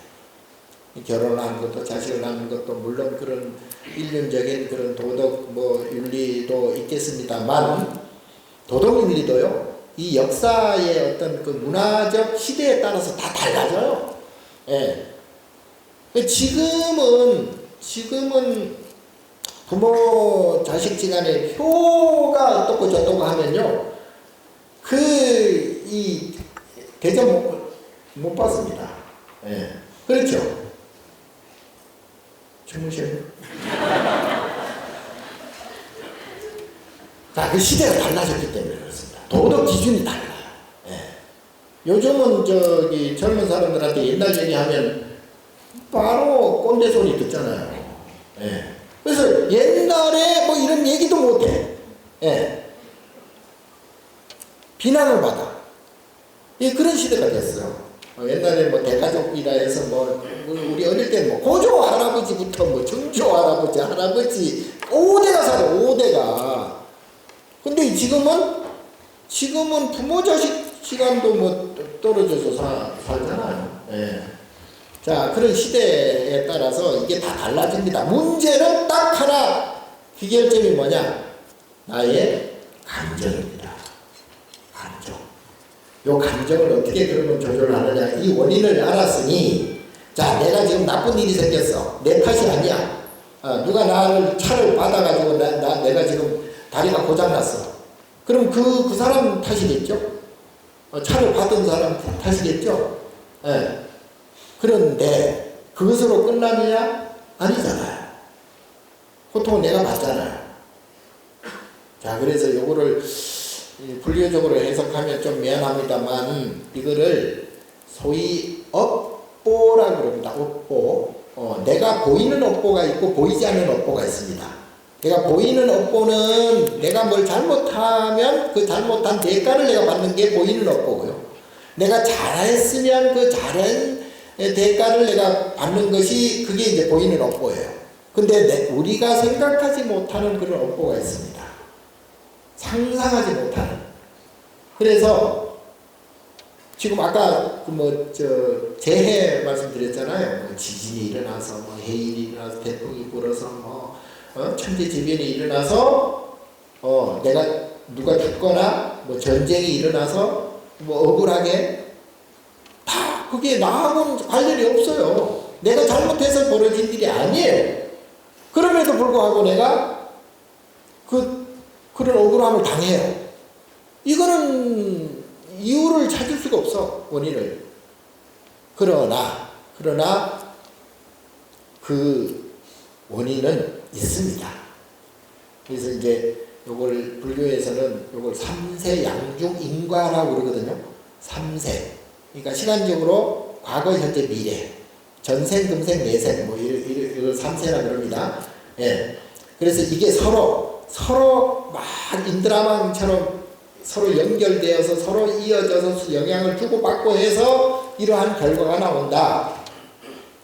결혼을 하는 것도 자식을 낳는 것도 물론 그런 일륜적인 그런 도덕 윤리도 있겠습니다만 도덕 윤리도요 이 역사의 어떤 그 문화적 시대에 따라서 다 달라져요. 지금은 부모 자식 지간에 효가 어떻고 저떻고 하면요 이 대접 못 받습니다. 그렇죠. 주무세요. 자, 그 시대가 달라졌기 때문에 그렇습니다. 도덕 기준이 달라요. 요즘은 젊은 사람들한테 옛날 얘기하면 바로 꼰대 소리 듣잖아요. 그래서 옛날에 이런 얘기도 못해. 비난을 받아. 그런 시대가 됐어요. 옛날에 대가족이라 해서 우리 어릴 때 고조 할아버지부터 증조 할아버지 5대가 살아 5대가. 근데 지금은 부모 자식 시간도 떨어져서 살잖아요. 자, 그런 시대에 따라서 이게 다 달라집니다. 문제는 딱 하나 해결점이 뭐냐? 나의 감정입니다. 감정. 요 감정을 어떻게 그러면 조절하느냐? 이 원인을 알았으니, 자, 내가 지금 나쁜 일이 생겼어. 내 탓이 아니야. 누가 나를 차를 받아가지고 내가 지금 다리가 고장났어. 그럼 그 사람 탓이겠죠? 차를 받은 사람 탓이겠죠? 그런데 그것으로 끝나느냐? 아니잖아요. 고통은 내가 받잖아요. 자, 그래서 요거를 불교적으로 해석하면 좀 미안합니다만 이거를 소위 업보라고 그럽니다. 업보. 내가 보이는 업보가 있고 보이지 않는 업보가 있습니다. 내가 보이는 업보는 내가 뭘 잘못하면 그 잘못한 대가를 내가 받는 게 보이는 업보고요. 내가 잘했으면 그 잘한 대가를 내가 받는 것이 그게 이제 보이는 업보예요. 근데 우리가 생각하지 못하는 그런 업보가 있습니다. 상상하지 못하는. 그래서 지금 아까 재해 말씀드렸잖아요. 지진이 일어나서 해일이 일어나서 태풍이 불어서 천재지변이 일어나서 내가 누가 죽거나 전쟁이 일어나서 억울하게 다 그게 나하고는 관련이 없어요. 내가 잘못해서 벌어진 일이 아니에요. 그럼에도 불구하고 내가 그런 억울함을 당해요. 이거는 이유를 찾을 수가 없어, 원인을. 그러나 그 원인은 있습니다. 그래서 이제 요걸 불교에서는 요걸 삼세 양중 인과라고 그러거든요. 삼세. 그러니까 시간적으로 과거, 현재, 미래. 전생, 금생, 내생 뭐 이걸 삼세라 그럽니다. 예. 그래서 이게 서로 막 인드라마처럼 서로 연결되어서 서로 이어져서 영향을 주고받고 해서 이러한 결과가 나온다.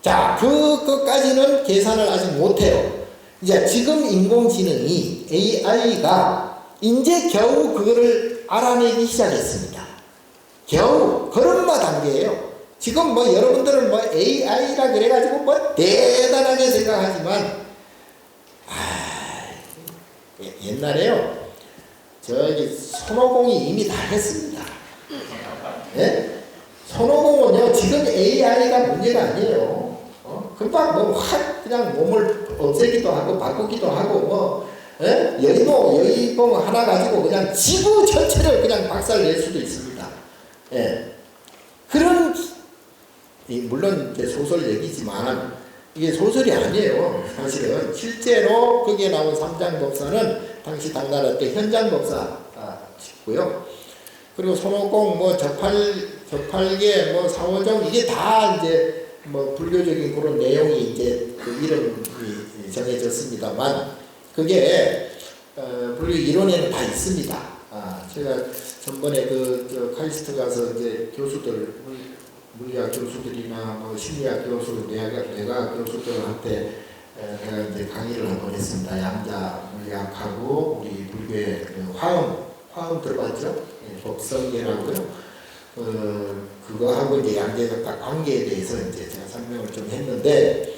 자, 그것까지는 계산을 아직 못해요. 이제 지금 인공지능이 AI가 이제 겨우 그거를 알아내기 시작했습니다. 겨우 걸음마 단계예요. 지금 뭐 여러분들은 뭐 AI라 그래가지고 뭐 대단하게 생각하지만 옛날에요. 저기 손오공이 이미 다 했습니다. 예? 손오공은요 지금 AI가 문제가 아니에요. 금방 뭐 확 그냥 몸을 없애기도 하고 바꾸기도 하고 뭐 여의봉 하나 가지고 그냥 지구 전체를 그냥 박살낼 수도 있습니다. 예. 그런 물론 이제 소설 얘기지만 이게 소설이 아니에요. 사실은 실제로 거기에 나온 삼장법사는 당시 당나라 때 현장법사고요. 그리고 손오공 뭐 저팔계 뭐 사오정 이게 다 이제 뭐 불교적인 그런 내용이 이제 그 이름이 정해졌습니다만 그게 불교 이론에는 다 있습니다. 제가 전번에 저 카이스트 가서 이제 교수들 물리학 교수들이나 뭐 심리학 교수, 뇌학 교수들한테 제가 이제 강의를 한번 했습니다. 양자 물리학하고 우리 불교의 화음 들어봤죠? 법성계라고요. 그거하고 이제 양자역학 관계에 대해서 이제 제가 설명을 좀 했는데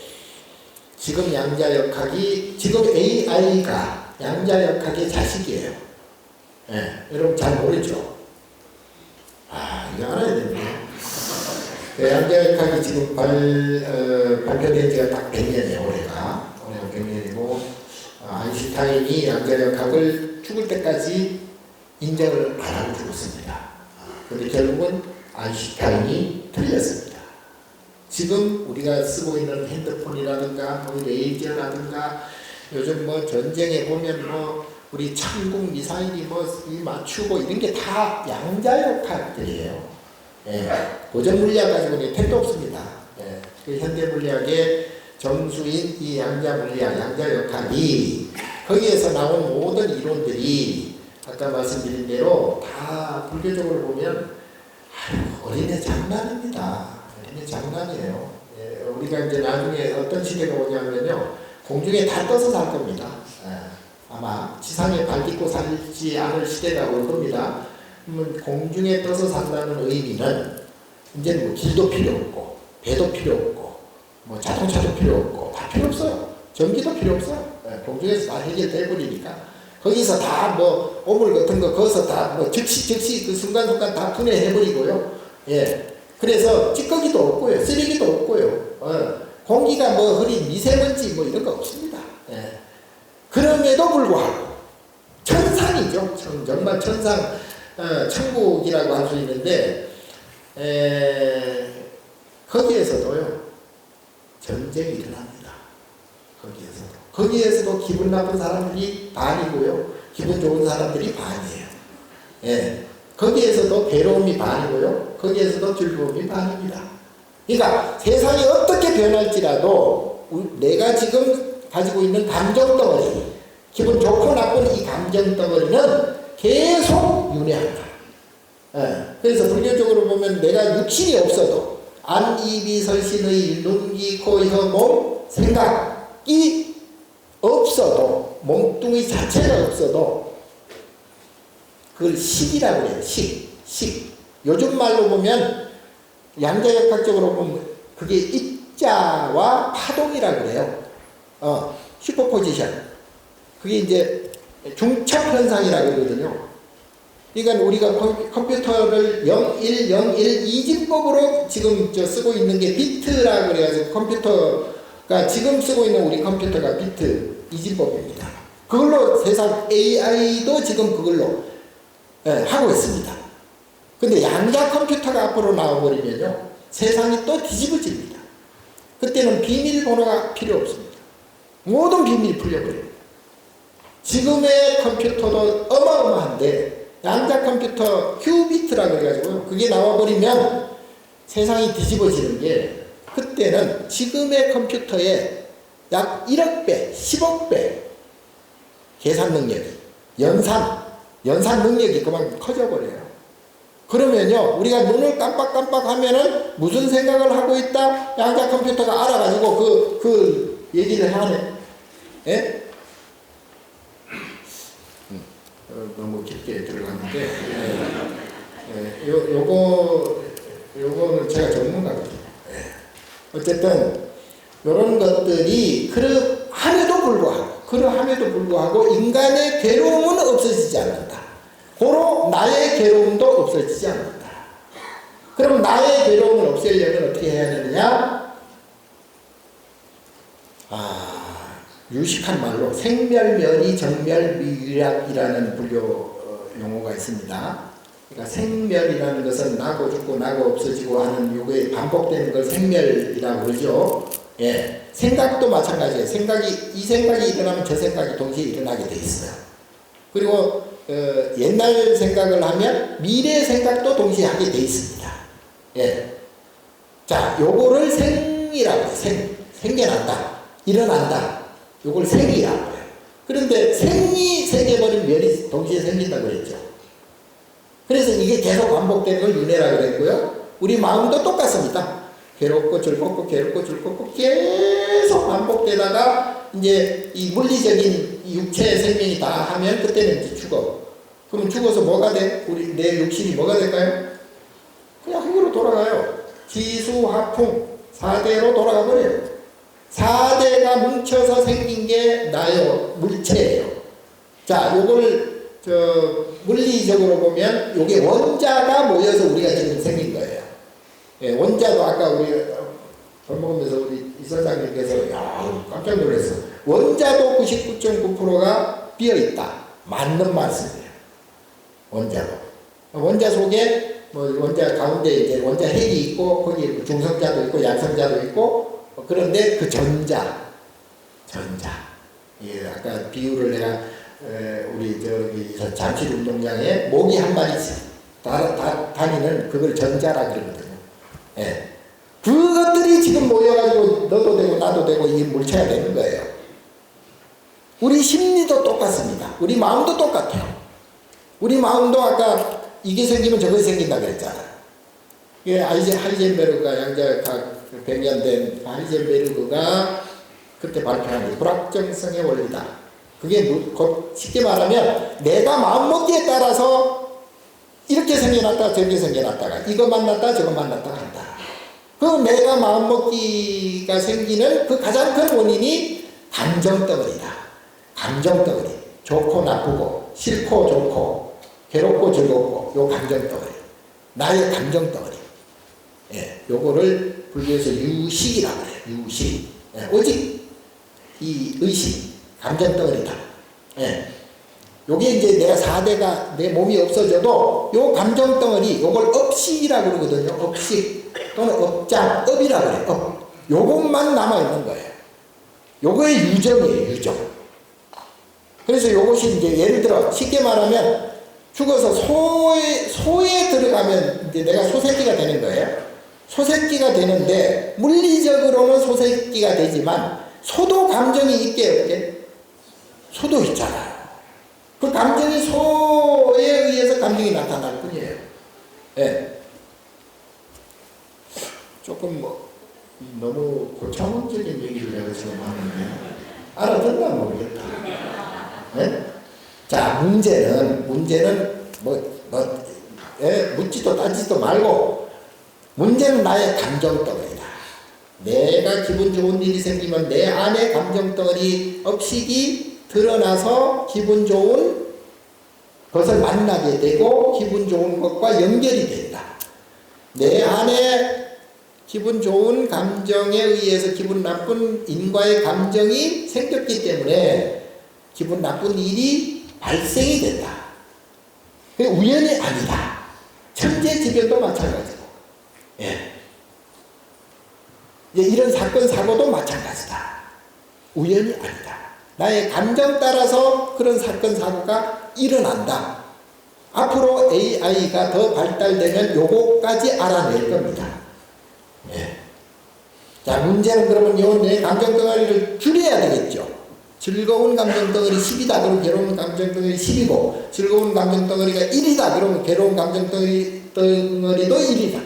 지금 양자역학이 지금 AI가 양자역학의 자식이에요. 예, 여러분 잘 모르죠? 이거 알아야 됩니다. 양자역학이 지금 발표된 지가 딱 100년이에요, 올해가 100년이고 아인슈타인이 양자역학을 죽을 때까지 인정을 안 하고 죽었습니다. 그런데 결국은 아인슈타인이 틀렸습니다. 지금 우리가 쓰고 있는 핸드폰이라든가 뭐 레이저라든가 요즘 뭐 전쟁에 보면 뭐 우리 천국 미사일이 뭐 맞추고 이런 게 다 양자역학들이에요. 예, 고전 물리학 가지고는 택도 없습니다. 예, 그 현대 물리학의 정수인 이 양자 물리학, 양자역학이 거기에서 나온 모든 이론들이 아까 말씀드린 대로 다 불교적으로 보면 어린애 장난입니다. 어린애 장난이에요. 예, 우리가 이제 나중에 어떤 시대가 오냐면요, 공중에 다 떠서 살 겁니다. 예, 아마 지상에 발 딛고 살지 않을 시대가 올 겁니다. 공중에 떠서 산다는 의미는 이제는 뭐 길도 필요 없고 배도 필요 없고 뭐 자동차도 필요 없고 다 필요 없어요. 전기도 필요 없어요. 공중에서 다 해결돼 버리니까 거기서 다 뭐 오물 같은 거 거기서 다 뭐 즉시 그 순간순간 다 분해해 버리고요. 예, 그래서 찌꺼기도 없고요, 쓰레기도 없고요. 공기가 뭐 흐린 미세먼지 뭐 이런 거 없습니다. 예. 그럼에도 불구하고 천상이죠. 정말 천상. 천국이라고 할 수 있는데 거기에서도요 전쟁이 일어납니다. 거기에서도 기분 나쁜 사람들이 반이고요, 기분 좋은 사람들이 반이에요. 예, 거기에서도 괴로움이 반이고요, 거기에서도 즐거움이 반입니다. 그러니까 세상이 어떻게 변할지라도 내가 지금 가지고 있는 감정 덩어리, 기분 좋고 나쁜 이 감정 덩어리는 계속 윤회한다. 예, 그래서 불교적으로 보면 내가 육신이 없어도 안, 이, 비, 설신의 눈, 귀, 코, 혀, 몸, 생각이 없어도 몸뚱이 자체가 없어도 그걸 식이라고 해요. 식. 요즘 말로 보면 양자역학적으로 보면 그게 입자와 파동이라고 그래요. 슈퍼포지션. 그게 이제 중첩현상이라고 그러거든요. 그러니까 우리가 컴퓨터를 0101 이진법으로 지금 쓰고 있는 게 비트라고 그래가지고 컴퓨터가 지금 쓰고 있는 우리 컴퓨터가 비트 이진법입니다. 그걸로 세상 AI도 지금 그걸로 하고 있습니다. 근데 양자 컴퓨터가 앞으로 나와버리면요, 세상이 또 뒤집어집니다. 그때는 비밀번호가 필요 없습니다. 모든 비밀이 풀려버립니다. 지금의 컴퓨터도 어마어마한데 양자 컴퓨터 큐비트라고 해가지고 그게 나와버리면 세상이 뒤집어지는 게, 그때는 지금의 컴퓨터의 약 1억 배, 10억 배 계산 능력이, 연산 능력이 그만큼 커져버려요. 그러면요, 우리가 눈을 깜빡깜빡 하면은 무슨 생각을 하고 있다? 양자 컴퓨터가 알아가지고 그 얘기를 하네. 예? 너무 깊게 들어갔는데, 요거는 제가 전문가거든요. 어쨌든, 요런 것들이 그러함에도 불구하고 인간의 괴로움은 없어지지 않는다. 고로 나의 괴로움도 없어지지 않는다. 그럼 나의 괴로움을 없애려면 어떻게 해야 되느냐? 유식한 말로 생멸멸이 정멸미락이라는 불교 용어가 있습니다. 그러니까 생멸이라는 것은 나고 죽고 나고 없어지고 하는 요게 반복되는 걸 생멸이라고 그러죠. 예, 생각도 마찬가지예요. 이 생각이 일어나면 저 생각이 동시에 일어나게 돼 있어요. 그리고 옛날 생각을 하면 미래 생각도 동시에 하게 돼 있습니다. 예. 자, 요거를 생이라고 해요. 생겨난다, 일어난다. 요걸 생이라고 해요. 그런데 생이 생겨버리면 멸이 동시에 생긴다고 그랬죠. 그래서 이게 계속 반복되는 걸 윤회라고 그랬고요. 우리 마음도 똑같습니다. 괴롭고 즐겁고 괴롭고 즐겁고 계속 반복되다가 이제 이 물리적인 육체 생명이 다 하면 그때는 이제 죽어. 그럼 죽어서 뭐가 돼? 내 육신이 뭐가 될까요? 그냥 흙으로 돌아가요. 지수화풍 4대로 돌아가 버려요. 4대가 뭉쳐서 생긴 게 나요, 물체예요. 자, 요걸 물리적으로 보면 요게 원자가 모여서 우리가 지금 생긴 거예요. 예, 원자도 아까 우리 밥 먹으면서 우리 이사장님께서 깜짝 놀랐어. 원자도 99.9%가 비어있다. 맞는 말씀이에요. 원자도. 원자 속에 원자 가운데 이제 원자 핵이 있고 거기 중성자도 있고 양성자도 있고, 그런데 그 전자. 예, 아까 비유를 내가 우리 저기 잠실 운동장에 모기 한 마리씩 다니는 그걸 전자라 그러거든요. 예. 그것들이 지금 모여가지고 너도 되고 나도 되고 이게 물체가 되는 거예요. 우리 심리도 똑같습니다. 우리 마음도 똑같아요. 우리 마음도 아까 이게 생기면 저것이 생긴다 그랬잖아요. 이게 하이젠베르그가 양자각 100년 된 하이젠베르그가 그때 발표한 게 불확정성의 원리다. 그게 쉽게 말하면 내가 마음먹기에 따라서 이렇게 생겨났다 저렇게 생겨났다가 이거 만났다 저거 만났다가 한다. 그 내가 마음먹기가 생기는 그 가장 큰 원인이 감정덩어리다. 감정덩어리. 좋고 나쁘고 싫고 좋고 괴롭고 즐겁고 요 감정덩어리. 나의 감정덩어리. 예, 요거를 불교에서 유식이라고 해요. 유식. 예, 오직 이 의식, 감정덩어리다. 예. 요게 이제 내가 4대가 내 몸이 없어져도 요 감정덩어리, 요걸 업식이라고 그러거든요. 업식 또는 업장, 업이라고 그래요. 업. 요것만 남아있는 거예요. 요거의 유정이에요. 유정. 그래서 요것이 이제 예를 들어 쉽게 말하면 죽어서 소에 들어가면 이제 내가 소새끼가 되는 거예요. 소새끼가 되는데 물리적으로는 소새끼가 되지만 소도 감정이 있게 없게? 소도 있잖아요. 그 감정이 소에 의해서 감정이 나타날 뿐이에요. 예. 조금 너무 고차원적인 얘기를 내가 지금 하는데 알아듣나 모르겠다. 예? 자, 문제는 묻지도 따지지도 말고 문제는 나의 감정덩어리다. 내가 기분 좋은 일이 생기면 내 안에 감정덩어리 업식이 드러나서 기분 좋은 것을 만나게 되고 기분 좋은 것과 연결이 된다. 내 안에 기분 좋은 감정에 의해서 기분 나쁜 인과의 감정이 생겼기 때문에 기분 나쁜 일이 발생이 된다. 그게 우연이 아니다. 천재지변도 마찬가지고, 예. 이런 사건 사고도 마찬가지다. 우연이 아니다. 나의 감정 따라서 그런 사건 사고가 일어난다. 앞으로 AI가 더 발달되면 요거까지 알아낼 겁니다. 예. 자, 문제는 그러면 내 감정 덩어리를 줄여야 되겠죠. 즐거운 감정 덩어리 10이다. 그러면 괴로운 감정 덩어리 10이고, 즐거운 감정 덩어리가 1이다. 그러면 괴로운 감정 덩어리도 1이다.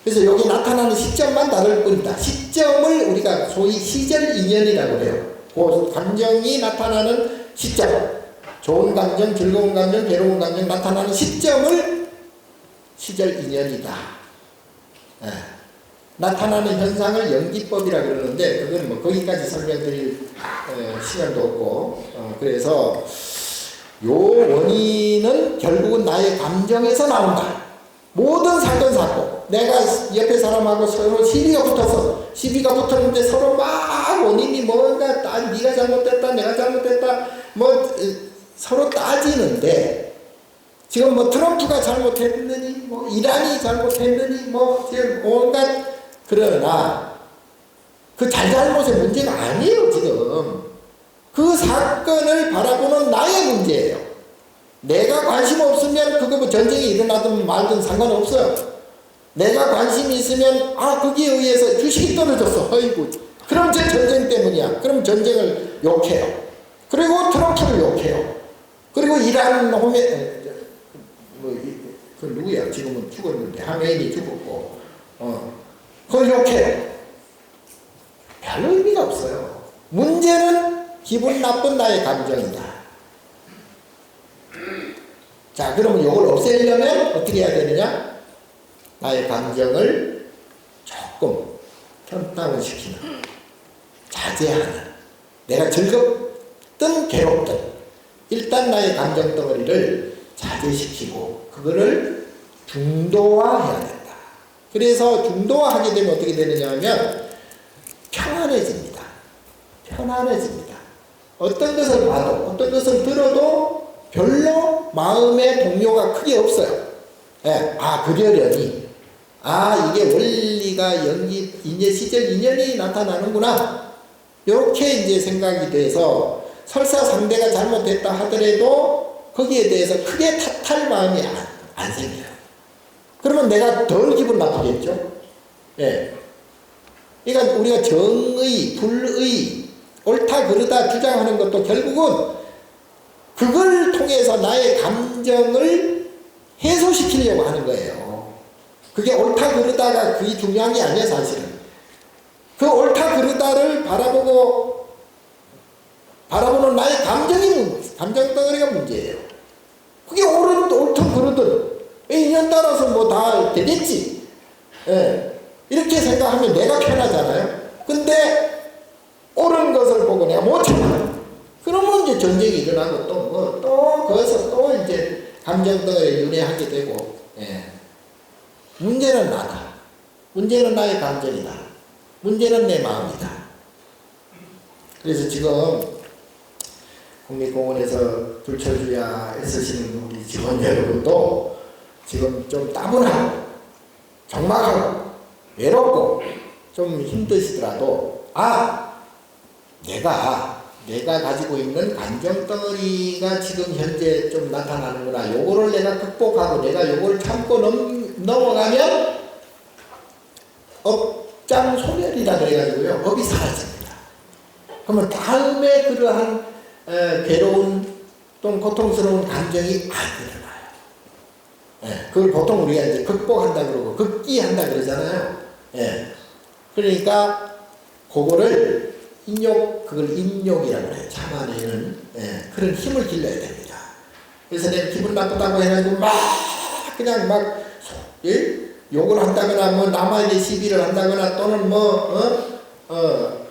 그래서 여기 나타나는 시점만 다를 뿐이다. 시점을 우리가 소위 시절 인연이라고 해요. 그 감정이 나타나는 시점. 좋은 감정, 즐거운 감정, 괴로운 감정 나타나는 시점을 시절 인연이다. 예. 나타나는 현상을 연기법이라 그러는데 그건 뭐 거기까지 설명드릴 시간도 없고, 그래서 요 원인은 결국은 나의 감정에서 나온다. 모든 사건 사고, 내가 옆에 사람하고 서로 시비가 붙어서, 시비가 붙었는데 서로 막 원인이 뭔가 네가 잘못됐다, 내가 잘못됐다, 뭐 서로 따지는데, 지금 뭐 트럼프가 잘못했느니, 뭐 이란이 잘못했느니, 뭐 지금 온갖, 그러나 그 잘잘못의 문제가 아니에요. 지금 그 사건을 바라보는 나의 문제예요. 내가 관심 없으면 그거 뭐 전쟁이 일어나든 말든 상관없어요. 내가 관심이 있으면 거기에 의해서 주식이 떨어졌어. 어이구, 그럼 저 전쟁 때문이야. 그럼 전쟁을 욕해요. 그리고 트럼프를 욕해요. 그리고 이란 그 누구야? 지금은 죽었는데 하메인이 죽었고, 그걸 욕해요. 별로 의미가 없어요. 문제는 기분 나쁜 나의 감정이다. 자, 그러면 이걸 없애려면 어떻게 해야 되느냐? 나의 감정을 조금 톤다운 시키는, 자제하는, 내가 즐겁든 괴롭든 일단 나의 감정 덩어리를 자제시키고 그거를 중도화해야 된다. 그래서 중도화하게 되면 어떻게 되느냐 하면 편안해집니다. 편안해집니다. 어떤 것을 봐도 어떤 것을 들어도 별로 마음의 동요가 크게 없어요. 예, 그러려니 이게 원리가 이제 시절 인연이 나타나는구나. 이렇게 이제 생각이 돼서 설사 상대가 잘못됐다 하더라도 거기에 대해서 크게 탓할 마음이 안 생겨요. 그러면 내가 덜 기분 나쁘겠죠? 예. 그러니까 우리가 정의, 불의, 옳다, 그르다 주장하는 것도 결국은 그걸 통해서 나의 감정을 해소시키려고 하는 거예요. 그게 옳다, 그르다가 그게 중요한 게 아니에요, 사실은. 그 옳다, 그르다를 바라보는 나의 감정 덩어리가 문제예요. 그게 옳든 그르든 인연 따라서 뭐 다 되겠지. 예. 이렇게 생각하면 내가 편하잖아요. 근데 옳은 것을 보고 내가 못 참아. 그러면 이제 전쟁이 일어나고 거기서 또 이제 감정 덩어리에 윤회하게 되고, 예. 문제는 나다. 문제는 나의 감정이다. 문제는 내 마음이다. 그래서 지금 국립공원에서 불철주야 애쓰시는 우리 직원 여러분도 지금 좀 따분하고 적막하고 외롭고 좀 힘드시더라도 내가 가지고 있는 감정덩어리가 지금 현재 좀 나타나는구나. 요거를 내가 극복하고 내가 요걸 참고 넘어가면 업장 소멸이라 그래가지고요. 업이 사라집니다. 그러면 다음에 그러한 괴로운 또는 고통스러운 감정이 안 일어나요. 예, 그걸 보통 우리가 이제 극복한다 그러고 극기한다 그러잖아요. 예. 그러니까 그거를 그걸 인욕이라고 해요. 참아내는 그런 힘을 길러야 됩니다. 그래서 내가 기분 나쁘다고 해가지고 그냥 욕을 한다거나 뭐 남에게 시비를 한다거나 또는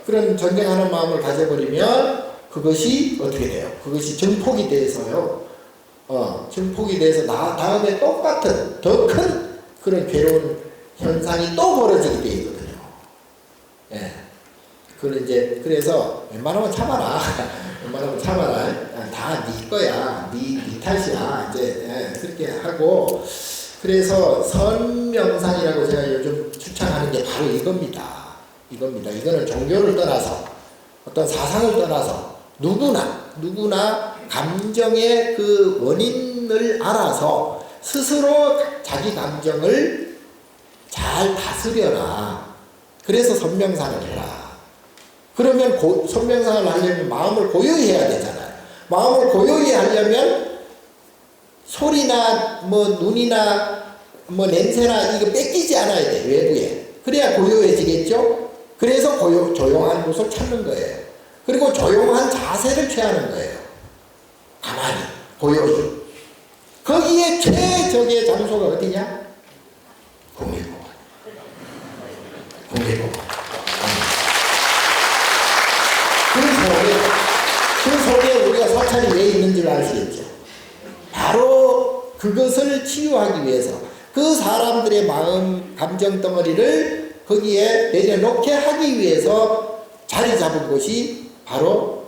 그런 전쟁하는 마음을 가져버리면 그것이 어떻게 돼요? 그것이 증폭이 돼서요. 증폭이 돼서 다음에 똑같은 더 큰 그런 괴로운 현상이 또 벌어지게 돼 있거든요. 예. 그래서 웬만하면 참아라. 웬만하면 참아라. 다 네 거야. 네 탓이야. 이제 그렇게 하고 그래서 선명상이라고 제가 요즘 추천하는 게 바로 이겁니다. 이거는 종교를 떠나서 어떤 사상을 떠나서 누구나 감정의 그 원인을 알아서 스스로 자기 감정을 잘 다스려라. 그래서 선명상을 해라. 그러면 선명상을 하려면 마음을 고요히 해야 되잖아요. 마음을 고요히 하려면 소리나 뭐 눈이나 뭐 냄새나 이거 뺏기지 않아야 돼. 외부에. 그래야 고요해지겠죠. 그래서 조용한 곳을 찾는 거예요. 그리고 조용한 자세를 취하는 거예요. 가만히 고요히. 거기에 최적의 장소가 어디냐? 국립공원. 그 속에 우리가 사찰이 왜 있는 줄 알 수 있죠. 바로 그것을 치유하기 위해서 그 사람들의 마음 감정 덩어리를 거기에 내려놓게 하기 위해서 자리 잡은 곳이 바로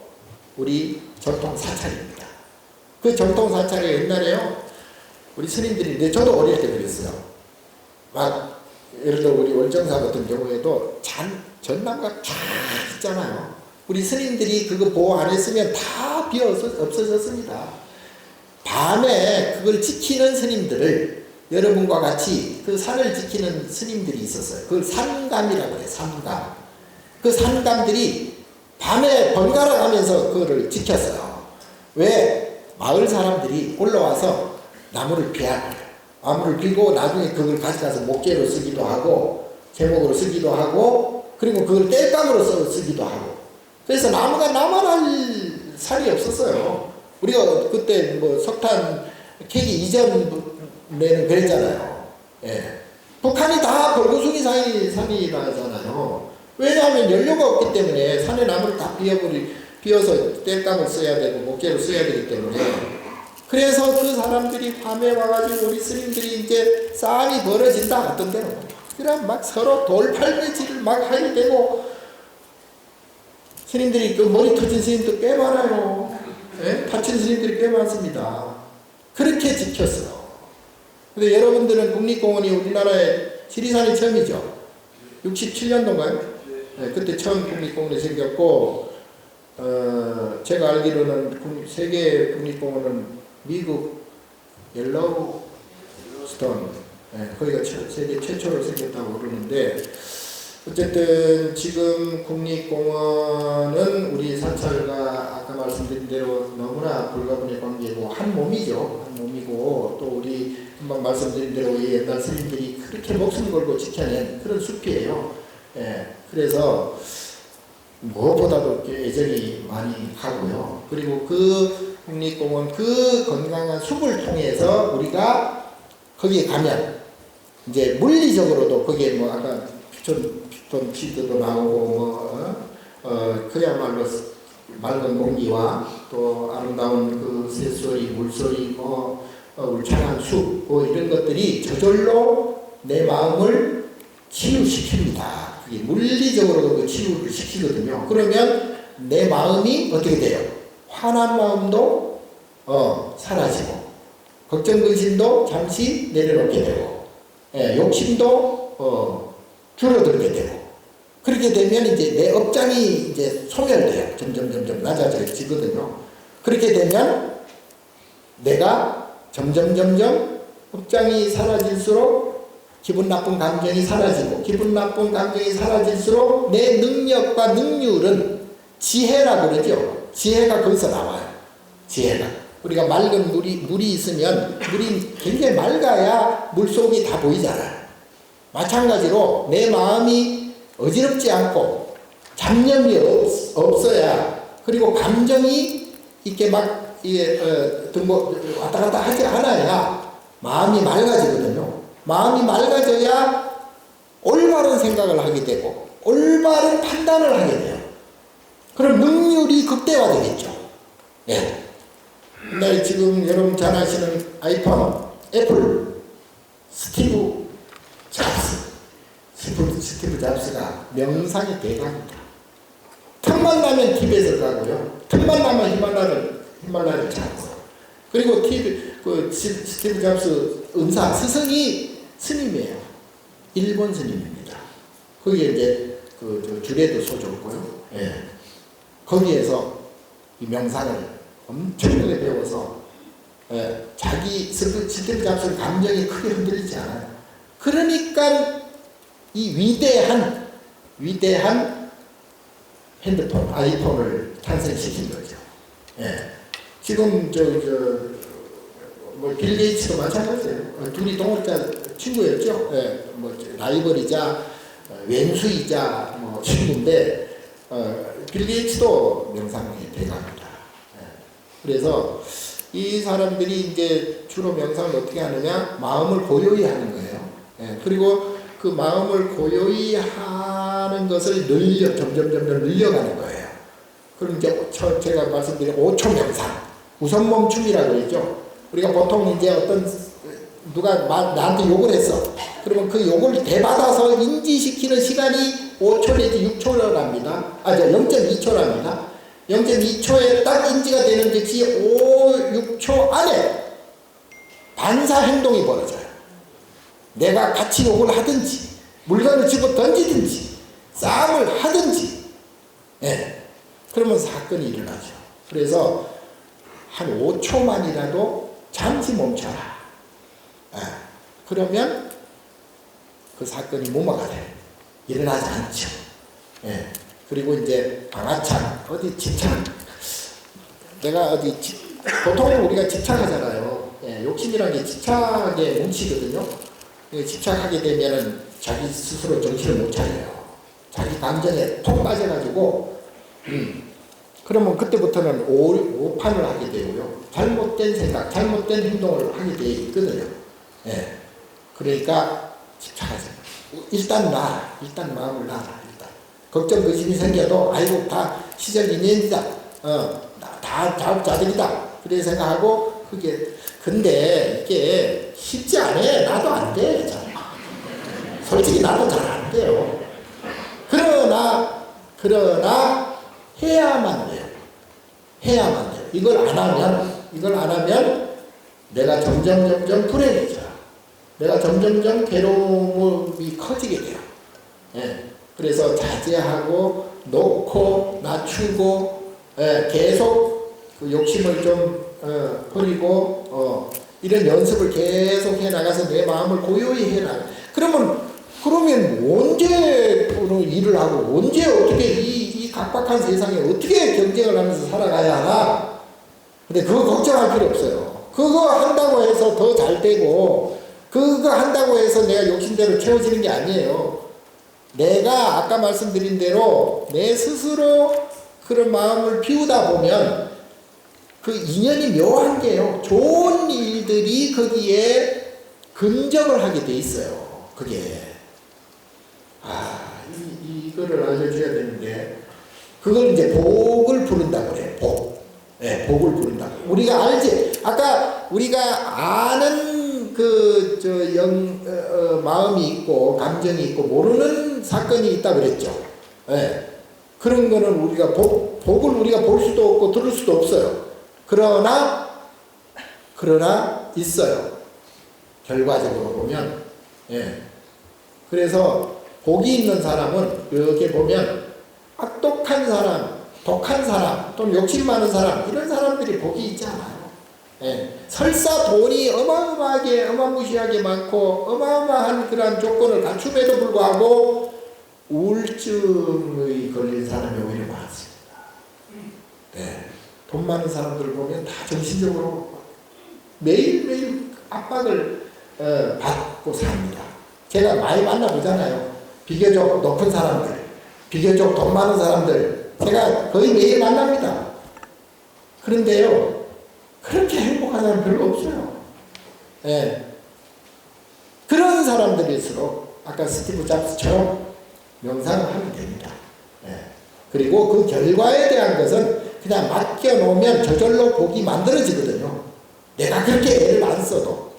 우리 전통 사찰입니다. 그 전통 사찰이 옛날에요. 우리 스님들이, 저도 어릴 때 그랬어요. 막 예를 들어 우리 월정사 같은 경우에도 전남각 쫙 있잖아요. 우리 스님들이 그거 보호 안 했으면 다 비어 없어졌습니다. 밤에 그걸 지키는 스님들을, 여러분과 같이 그 산을 지키는 스님들이 있었어요. 그걸 산감이라고 해요. 산감. 그 산감들이 밤에 번갈아 가면서 그거를 지켰어요. 왜? 마을 사람들이 올라와서 나무를 비하는 거예요. 나무를 비고 나중에 그걸 가져가서 목재로 쓰기도 하고 제목으로 쓰기도 하고 그리고 그걸 땔감으로 쓰기도 하고. 그래서 나무가 나만할 살이 없었어요. 우리가 그때 뭐 석탄 캐기 이전에는 그랬잖아요. 예. 북한이 다 벌거숭이 산이라잖아요. 왜냐하면 연료가 없기 때문에 산에 나무를 다 비워서 땔감을 써야 되고 목재로 써야 되기 때문에. 그래서 그 사람들이 밤에 와가지고 우리 스님들이 이제 싸움이 벌어진다 어떤 데는 그럼 막 서로 돌팔매질을 막 하게 되고, 스님들이 그 머리 터진 스님도 꽤 많아요. 예? 다친 스님들이 꽤 많습니다. 그렇게 지켰어요. 근데 여러분들은 국립공원이 우리나라에 지리산이 처음이죠. 67년도인가요? 네, 그때 처음 국립공원이 생겼고, 제가 알기로는 세계 국립공원은 미국 옐로우스톤, 거기가 세계 최초로 생겼다고 그러는데, 어쨌든 지금 국립공원은 우리 사찰과 아까 말씀드린 대로 너무나 불가분의 관계고 한 몸이죠. 한 몸이고, 또 우리 한번 말씀드린 대로 이 옛날 스님들이 그렇게 목숨 걸고 지켜낸 그런 숲이에요. 그래서 무엇보다도 애정이 많이 가고요. 그리고 그 국립공원 그 건강한 숲을 통해서 우리가 거기에 가면 이제 물리적으로도 거기에 뭐 아까 피톤 치드도 나오고 그야말로 맑은 공기와 또 아름다운 그 새소리, 물소리, 울창한 숲 이런 것들이 저절로 내 마음을 치유시킵니다. 그게 물리적으로도 그 치유를 시키거든요. 그러면 내 마음이 어떻게 돼요? 화난 마음도 사라지고 걱정 근심도 잠시 내려놓게 되고 욕심도 줄어들게 되고, 그렇게 되면 이제 내 업장이 이제 소멸돼요. 점점 낮아지거든요. 그렇게 되면 내가 점점 업장이 사라질수록 기분 나쁜 감정이 사라지고, 기분 나쁜 감정이 사라질수록 내 능력과 능률은 지혜라고 그러죠. 지혜가 거기서 나와요. 지혜가. 우리가 맑은 물이 있으면 물이 굉장히 맑아야 물속이 다 보이잖아요. 마찬가지로 내 마음이 어지럽지 않고 잡념이 없어야, 그리고 감정이 이렇게 막 왔다 갔다 하지 않아야 마음이 맑아지거든요. 마음이 맑아져야 올바른 생각을 하게 되고 올바른 판단을 하게 돼요. 그럼 능률이 극대화되겠죠. 예. 근데 지금 여러분 잘 아시는 아이폰, 애플, 스티브 잡스가 명상의 대가입니다. 틈만 나면 티벳을 가고요. 틈만 나면 히말라야를 찾고, 그리고 스티브 잡스 은사 스승이 스님이에요. 일본 스님입니다. 거기에 이제 주례도 소줬고요. 예. 거기에서 이 명상을 엄청나게 배워서 예. 자기 스티브 잡스 감정이 크게 흔들리지 않아요. 그러니까 이 위대한 핸드폰, 아이폰을 탄생시킨 거죠. 예. 지금 빌 게이츠도 마찬가지예요. 둘이 동업자 친구였죠. 예. 라이벌이자 왼수이자 친구인데 빌 게이츠도 명상의 대가입니다. 예. 그래서 이 사람들이 이제 주로 명상을 어떻게 하느냐? 마음을 고요히 하는 거예요. 예. 그리고 그 마음을 고요히 하는 것을 점점 늘려가는 거예요. 그럼 이제 제가 말씀드린 5초 명상, 우선 멈춤이라고 그랬죠. 우리가 보통 이제 누가 나한테 욕을 했어. 그러면 그 욕을 대받아서 인지시키는 시간이 5초 내지 6초랍니다. 0.2초랍니다. 0.2초에 딱 인지가 되는 즉시 6초 안에 반사 행동이 벌어져요. 내가 같이 욕을 하든지, 물건을 집어 던지든지, 싸움을 하든지, 예. 그러면 사건이 일어나죠. 그래서 한 5초만이라도 잠시 멈춰라. 예. 그러면 그 사건이 무마가 돼요. 일어나지 않죠. 예. 그리고 이제 방아찬, 집착. 보통 우리가 집착하잖아요. 예. 욕심이라는 게 집착의 뭉치거든요. 집착하게 되면은 자기 스스로 정신을 못 차려요. 자기 감정에 톡 빠져가지고, 그러면 그때부터는 오판을 하게 되고요. 잘못된 생각, 잘못된 행동을 하게 돼 있거든요. 예. 그러니까 집착하세요. 일단 마음을 놔라. 일단 걱정 의심이 생겨도 아이고 다 시절 인연이다. 다 자업자득이다. 그래 생각하고 근데 이게 쉽지 않아. 나도 안 돼. 솔직히 나도 잘 안 돼요. 그러나 해야만 돼요. 이걸 안 하면 내가 점점 불행해져. 내가 점점 괴로움이 커지게 돼요. 예. 그래서 자제하고 놓고 낮추고 계속 그 욕심을 좀 버리고 이런 연습을 계속 해 나가서 내 마음을 고요히 해라. 그러면 언제 일을 하고 언제 어떻게 이 각박한 세상에 어떻게 경쟁을 하면서 살아가야 하나? 근데 그거 걱정할 필요 없어요. 그거 한다고 해서 더 잘 되고 그거 한다고 해서 내가 욕심대로 채워지는 게 아니에요. 내가 아까 말씀드린 대로 내 스스로 그런 마음을 비우다 보면 그 인연이 묘한 게요. 좋은 일들이 거기에 근접을 하게 돼 있어요. 그게. 이거를 알려줘야 되는데, 그걸 이제 복을 부른다고 그래요. 복. 네, 복을 부른다. 우리가 알지? 아까 우리가 아는 마음이 있고, 감정이 있고, 모르는 사건이 있다 그랬죠. 네. 그런 거는 우리가 복을 우리가 볼 수도 없고, 들을 수도 없어요. 그러나 있어요. 결과적으로 보면. 예. 그래서 복이 있는 사람은 이렇게 보면 악독한 사람, 독한 사람, 또는 욕심 많은 사람, 이런 사람들이 복이 있지 않아요. 예. 설사 돈이 어마무시하게 많고 어마어마한 그러한 조건을 갖춤에도 불구하고 우울증이 걸린 사람이 오히려 많습니다. 네. 돈 많은 사람들을 보면 다 정신적으로 매일매일 압박을 받고 삽니다. 제가 많이 만나보잖아요. 비교적 높은 사람들, 비교적 돈 많은 사람들, 제가 거의 매일 만납니다. 그런데요, 그렇게 행복한 사람 별로 없어요. 예. 그런 사람들일수록 아까 스티브 잡스처럼 명상을 하면 됩니다. 예. 그리고 그 결과에 대한 것은 그냥 맡겨놓으면 저절로 복이 만들어지거든요. 내가 그렇게 애를 안 써도.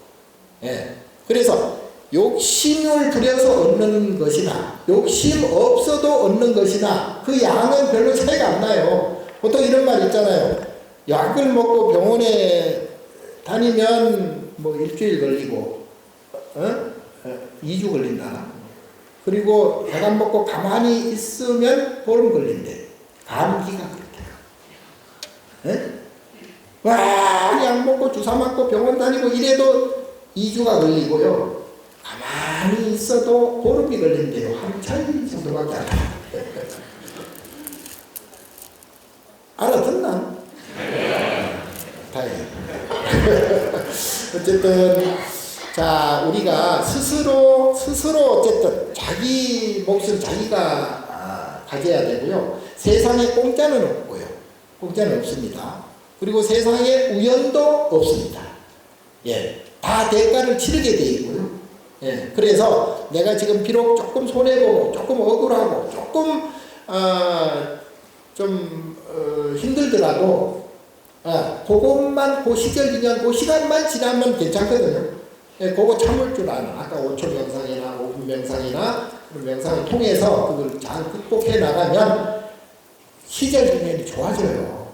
예. 그래서 욕심을 부려서 얻는 것이나 욕심 없어도 얻는 것이나 그 양은 별로 차이가 안 나요. 보통 이런 말 있잖아요. 약을 먹고 병원에 다니면 뭐 일주일 걸리고 2주 걸린다. 그리고 약 안 먹고 가만히 있으면 보름 걸린대. 감기가 그렇대요. 와, 약 먹고 주사 맞고 병원 다니고 이래도 2주가 걸리고요. 가만히 있어도 보름이 걸린대요. 한 차이 정도밖에 안 돼요. 알아듣나? 다행이에요. 어쨌든 자, 우리가 스스로 어쨌든 자기 몫은 자기가 가져야 되고요. 세상에 공짜는 없고요. 공짜는 없습니다. 그리고 세상에 우연도 없습니다. 예, 다 대가를 치르게 돼 있고요. 예, 그래서 내가 지금 비록 조금 손해보고 조금 억울하고 조금 힘들더라도 그것만 그 시절 인연 그 시간만 지나면 괜찮거든요. 예, 그거 참을 줄 아는 아까 5초 명상이나 5분 명상이나 그런 명상을 통해서 그걸 잘 극복해 나가면 시절 인연이 좋아져요.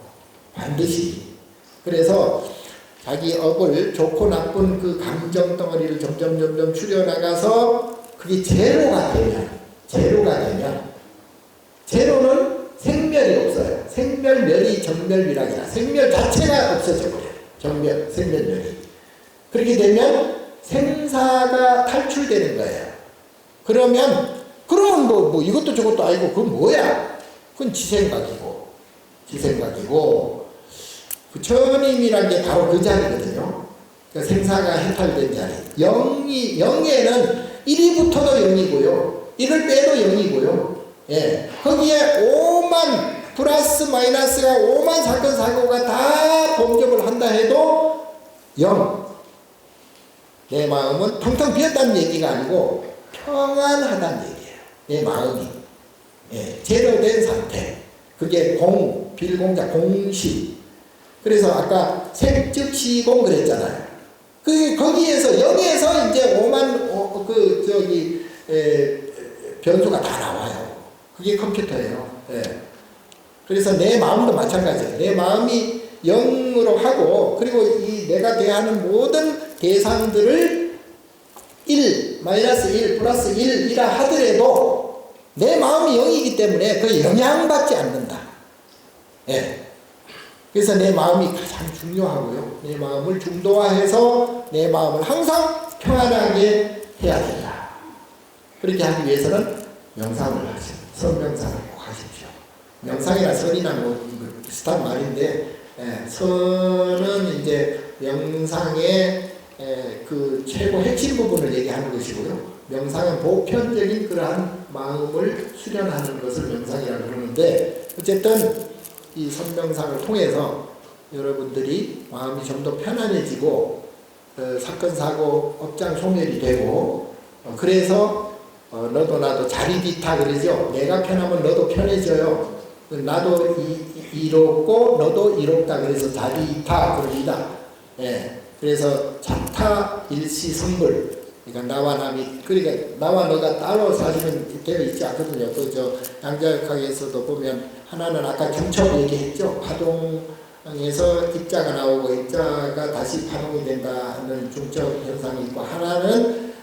반드시. 그래서 자기 업을 좋고 나쁜 그 감정 덩어리를 점점 줄여나가서 그게 제로가 되면 제로는 생멸이 없어요. 생멸멸이 정멸이라기라. 생멸 자체가 없어져 버려요. 정멸, 생멸멸이. 그렇게 되면 생사가 탈출되는 거예요. 그러면 뭐 이것도 저것도 아니고 그건 뭐야? 그건 지 생각이고 부처님이란 게 바로 그 자리거든요. 그러니까 생사가 해탈된 자리. 0에는 1위부터도 0이고요. 1을 빼도 0이고요. 예. 거기에 5만 플러스 마이너스가 5만 사건 사고가 다 범접을 한다 해도 0. 내 마음은 텅텅 비었다는 얘기가 아니고 평안하다는 얘기예요. 내 마음이. 예. 제로된 상태. 그게 빌공자, 공시. 그래서 아까 색즉시공 그랬잖아요. 거기에서 0에서 이제 5만 변수가 다 나와요. 그게 컴퓨터예요. 예. 그래서 내 마음도 마찬가지예요. 내 마음이 0으로 하고 그리고 이 내가 대하는 모든 대상들을 1, 마이너스 1, 플러스 1이라 하더라도 내 마음이 0이기 때문에 그 영향받지 않는다. 예. 그래서 내 마음이 가장 중요하고요. 내 마음을 중도화해서 내 마음을 항상 평안하게 해야 된다. 그렇게 하기 위해서는 명상을 하십시오. 선명상을 꼭 하십시오. 명상이나 선이나 뭐 비슷한 말인데 선은 이제 명상의 그 최고 핵심 부분을 얘기하는 것이고요. 명상은 보편적인 그러한 마음을 수련하는 것을 명상이라고 그러는데 어쨌든 이 선명상을 통해서 여러분들이 마음이 좀 더 편안해지고 사건 사고 업장 소멸이 되고 그래서 너도 나도 자리비타 그러죠. 내가 편하면 너도 편해져요. 나도 이롭고 너도 이롭다 그래서 자리이타 그럽니다. 예. 그래서 자타 일시성불. 그러니까 나와 남이 그러니까 나와 너가 따로 사실은 되어 있지 않거든요. 그 양자역학에서도 보면 하나는 아까 경첩 얘기했죠. 파동에서 입자가 나오고 입자가 다시 파동이 된다는 중적 현상이 있고 하나는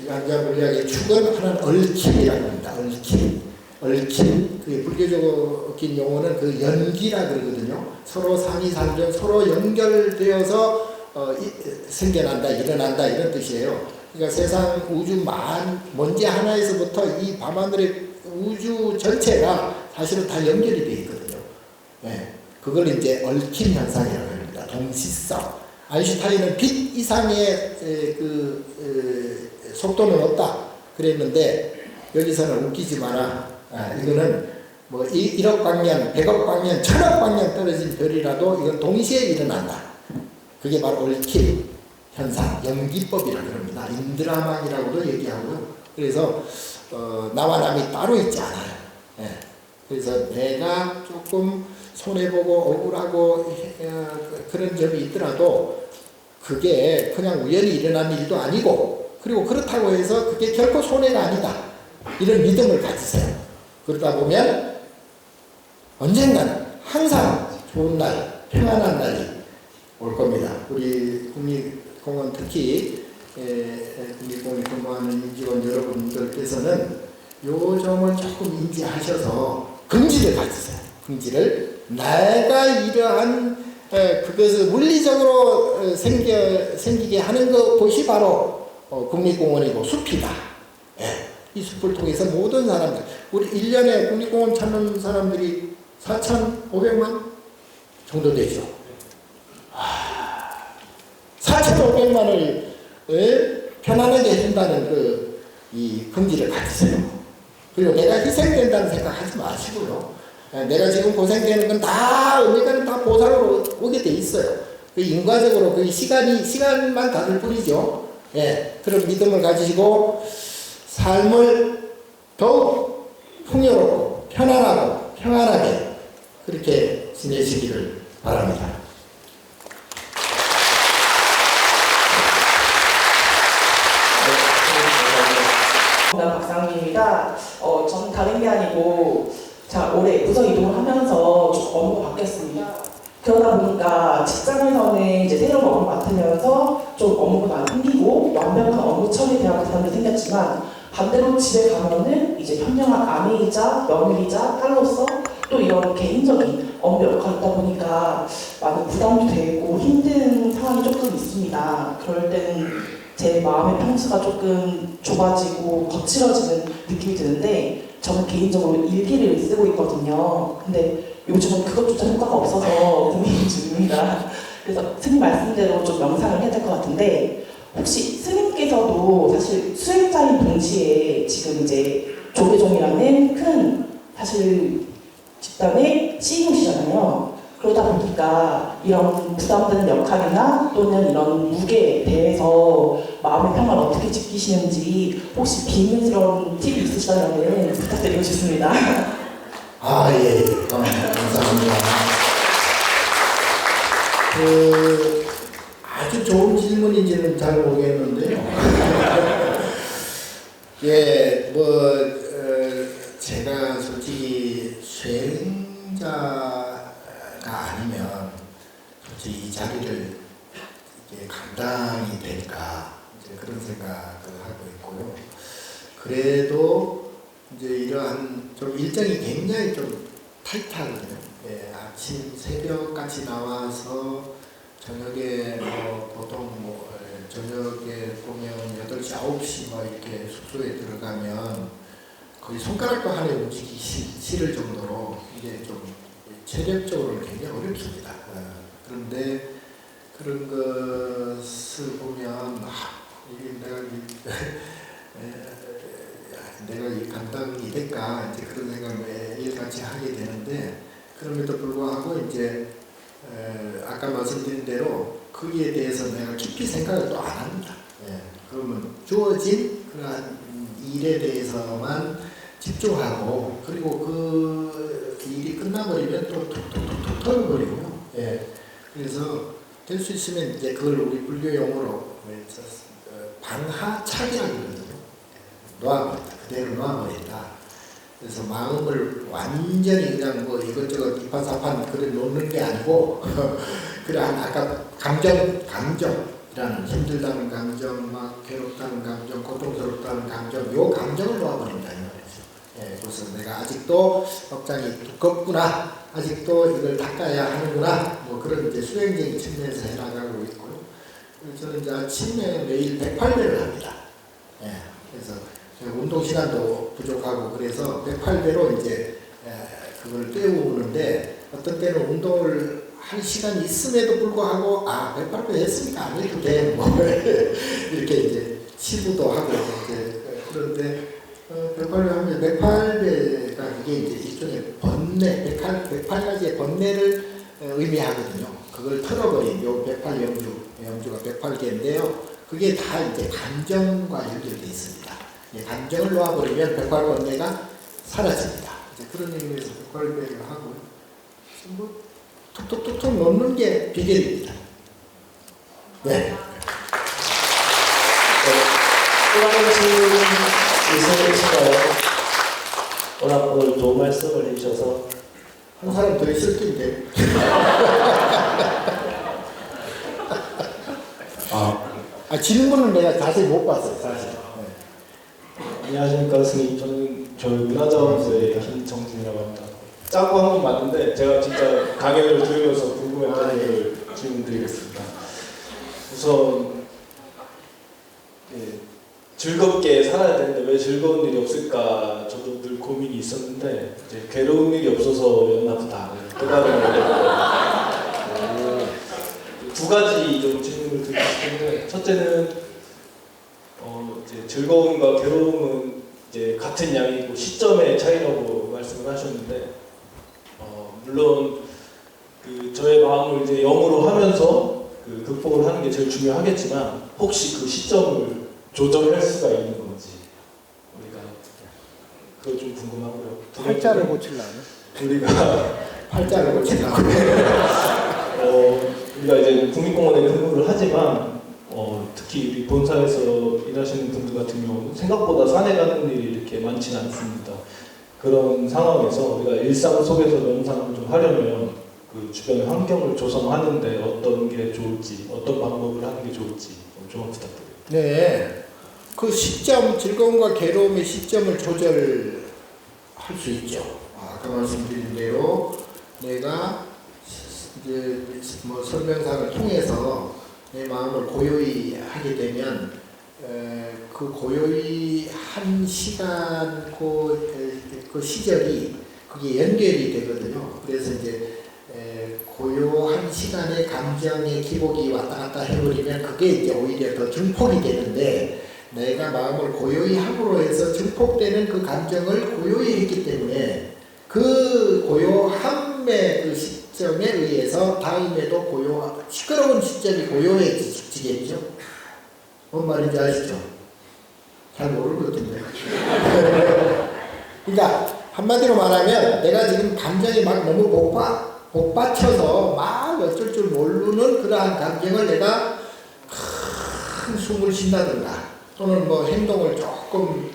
양자 물리학의 축은 하나는 얽힘이라고 합니다. 얽힘. 그 불교적인 용어는 그 연기라 그러거든요. 서로 상이상전 서로 연결되어서 생겨난다, 일어난다 이런 뜻이에요. 그러니까 세상 우주 먼지 하나에서부터 이 밤하늘의 우주 전체가 사실은 다 연결이 되어 있거든요. 네. 그걸 이제 얽힘 현상이라고 합니다. 동시성. 아인슈타인은 빛 이상의 속도는 없다 그랬는데 여기서는 웃기지 마라. 이거는 뭐 1억 광년, 100억 광년, 1000억 광년 떨어진 별이라도 이건 동시에 일어난다. 그게 바로 얽힘 현상, 연기법이라고 합니다. 인드라만이라고도 얘기하고요. 그래서 나와 남이 따로 있지 않아요. 예. 그래서 내가 조금 손해보고 억울하고 그런 점이 있더라도 그게 그냥 우연히 일어난 일도 아니고 그리고 그렇다고 해서 그게 결코 손해가 아니다. 이런 믿음을 가지세요. 그러다 보면 언젠가는 항상 좋은 날, 평안한 날이 올 겁니다. 우리 국립공원 특히 국립공원에 근무하는 임직원 여러분들께서는 요 점을 조금 인지하셔서 긍지를 가지세요. 긍지를 내가 이러한 그것을 물리적으로 생기게 하는 것이 바로 국립공원이고 숲이다. 이 숲을 통해서 모든 사람들, 우리 1년에 국립공원 찾는 사람들이 4,500만 정도 되죠. 4,500만을 편안하게 해준다는 이 긍지를 가지세요. 그리고 내가 희생된다는 생각하지 마시고요. 내가 지금 고생되는 건 다 언젠가는 다 보상으로 오게 돼 있어요. 그 인과적으로 그 시간만 다를 뿐이죠. 그런 믿음을 가지시고 삶을 더욱 풍요롭고 편안하고 평안하게 그렇게 지내시기를 바랍니다. 박사님입니다. 저는 다른 게 아니고 자 올해 부서 이동을 하면서 좀 업무가 바뀌었습니다. 그러다 보니까 직장에서는 이제 새로운 업무 맡으면서 좀 업무가 많이 생기고 완벽한 업무 처리에 대한 부담이 생겼지만 반대로 집에 가면은 이제 현명한 아내이자 며느리이자 딸로서 또 이런 개인적인 업무 역할이 있다 보니까 많은 부담도 되고 힘든 상황이 조금 있습니다. 그럴 때는 제 마음의 평수가 조금 좁아지고 거칠어지는 느낌이 드는데 저는 개인적으로 일기를 쓰고 있거든요. 근데 요즘은 그것조차 효과가 없어서 고민 중입니다. 그래서 스님 말씀대로 좀 명상을 해야 될 것 같은데 혹시 스님께서도 사실 수행자인 동시에 지금 이제 조계종이라는 큰 사실 집단의 CEO시잖아요. 그러다 보니까 이런 부담되는 역할이나 또는 이런 무게에 대해서 마음의 평화를 어떻게 지키시는지 혹시 비밀스러운 팁이 있으시다면 부탁드리고 싶습니다. 예. 감사합니다. 아주 좋은 질문인지는 잘 모르겠는데요. 제가 솔직히 수행자가 아니면 솔직히 이 자리를 감당이 될까 이제 그런 생각을 하고 있고요. 그래도 이제 이러한 좀 일정이 굉장히 좀 타이트하거든요. 아침 새벽까지 나와서 저녁에 보통 저녁에 보면 8시, 9시 막 이렇게 숙소에 들어가면 거의 손가락도 하나에 움직이기 싫을 정도로 이게 좀 체력적으로는 굉장히 어렵습니다. 그런데 그런 것을 보면 이게 내가 이 감당이 될까 이제 그런 생각을 매일같이 하게 되는데 그럼에도 불구하고 이제 아까 말씀드린 대로 거기에 대해서 내가 깊이 생각을 또 안 합니다. 그러면 주어진 그러한 일에 대해서만 집중하고 그리고 그 일이 끝나버리면 또 툭툭툭툭 털어버리고요. 그래서 될 수 있으면 이제 그걸 우리 불교 용어로 방하차기라고 그러거든요. 놓아버린다. 그대로 놓아버린다. 그래서 마음을 완전히 그냥 이것저것 이판사판 그래 놓는 게 아니고 그러한 아까 감정이라는 힘들다는 감정, 막 괴롭다는 감정, 고통스럽다는 감정, 요 감정을 놓아버린다 이 말이죠. 그래서 내가 아직도 억장이 두껍구나, 아직도 이걸 닦아야 하는구나, 그런 이제 수행적인 측면에서 해나가고 있고요. 저는 이제 아침에 매일 108배를 합니다. 그래서 운동 시간도 부족하고 그래서 108배로 이제 그걸 때우는데 어떤 때는 운동을 할 시간이 있음에도 불구하고 108배 했으니까 안 해도 돼 이렇게 이제 치부도 하고 이제 그런데 108배 하면 108배가 이게 이제 일종의 번뇌 108가지의 번뇌를 의미하거든요. 그걸 털어버린 요 108 영주가 108개인데요. 그게 다 이제 감정과 연결되어 있습니다. 감정을 놓아버리면 108번뇌가 사라집니다. 이제 그런 의미에서 108배를 하고 툭툭툭툭 놓는 게 비결입니다. 네. 또 다른 질문 있으실까요? 오늘 좋은 말씀을 해주셔서 한 사람 더 있을 텐데. 질문은 내가 자세히 못 봤어요, 사실. 안녕하십니까 스님. 저희 문화자원부의 김정진이라고 합니다. 짜고 한 번 맞는데 제가 진짜 강연을 들으면서 궁금했던 걸 질문드리겠습니다. 우선 즐겁게 살아야 되는데 왜 즐거운 일이 없을까 저도 늘 고민이 있었는데 이제 괴로운 일이 없어서였나 보다 깨달은 두 가지 좀 질문을 드리고 싶은데 첫째는 이제 즐거움과 괴로움은 이제 같은 양이고 시점의 차이라고 말씀을 하셨는데 물론 그 저의 마음을 이제 영으로 하면서 그 극복을 하는 게 제일 중요하겠지만 혹시 그 시점을 조절할 수가 있는 건지 우리가 그거 좀 궁금하고요. 팔자를 고치려면? 우리가 팔자를 고치려면? 우리가 이제 국립공원에 근무를 하지만 특히 우리 본사에서 일하시는 분들 같은 경우는 생각보다 산에 가는 일이 이렇게 많지는 않습니다. 그런 상황에서 우리가 일상 속에서 명상을 좀 하려면 그 주변의 환경을 조성하는데 어떤 게 좋을지, 어떤 방법을 하는 게 좋을지 좀 부탁드립니다. 네. 그 시점, 즐거움과 괴로움의 시점을 조절할 수 있죠. 아까 말씀드린 대로 내가 이제 뭐 설명상을 통해서 내 마음을 고요히 하게 되면 그 고요히 한 시간 그 시절이 그게 연결이 되거든요. 그래서 이제 고요한 시간에 감정의 기복이 왔다 갔다 해버리면 그게 이제 오히려 더 증폭이 되는데 내가 마음을 고요히 함으로 해서 증폭되는 그 감정을 고요히 했기 때문에 그 고요함의 그 시점에 의해서 다음에도 시끄러운 시점이 고요해지겠죠. 뭔 말인지 아시죠? 잘 모르는 것 같은데. 그러니까 한마디로 말하면 내가 지금 감정이 막 너무 복받쳐서 막 어쩔 줄 모르는 그러한 감정을 내가 큰 숨을 쉰다든가 또는 뭐 행동을 조금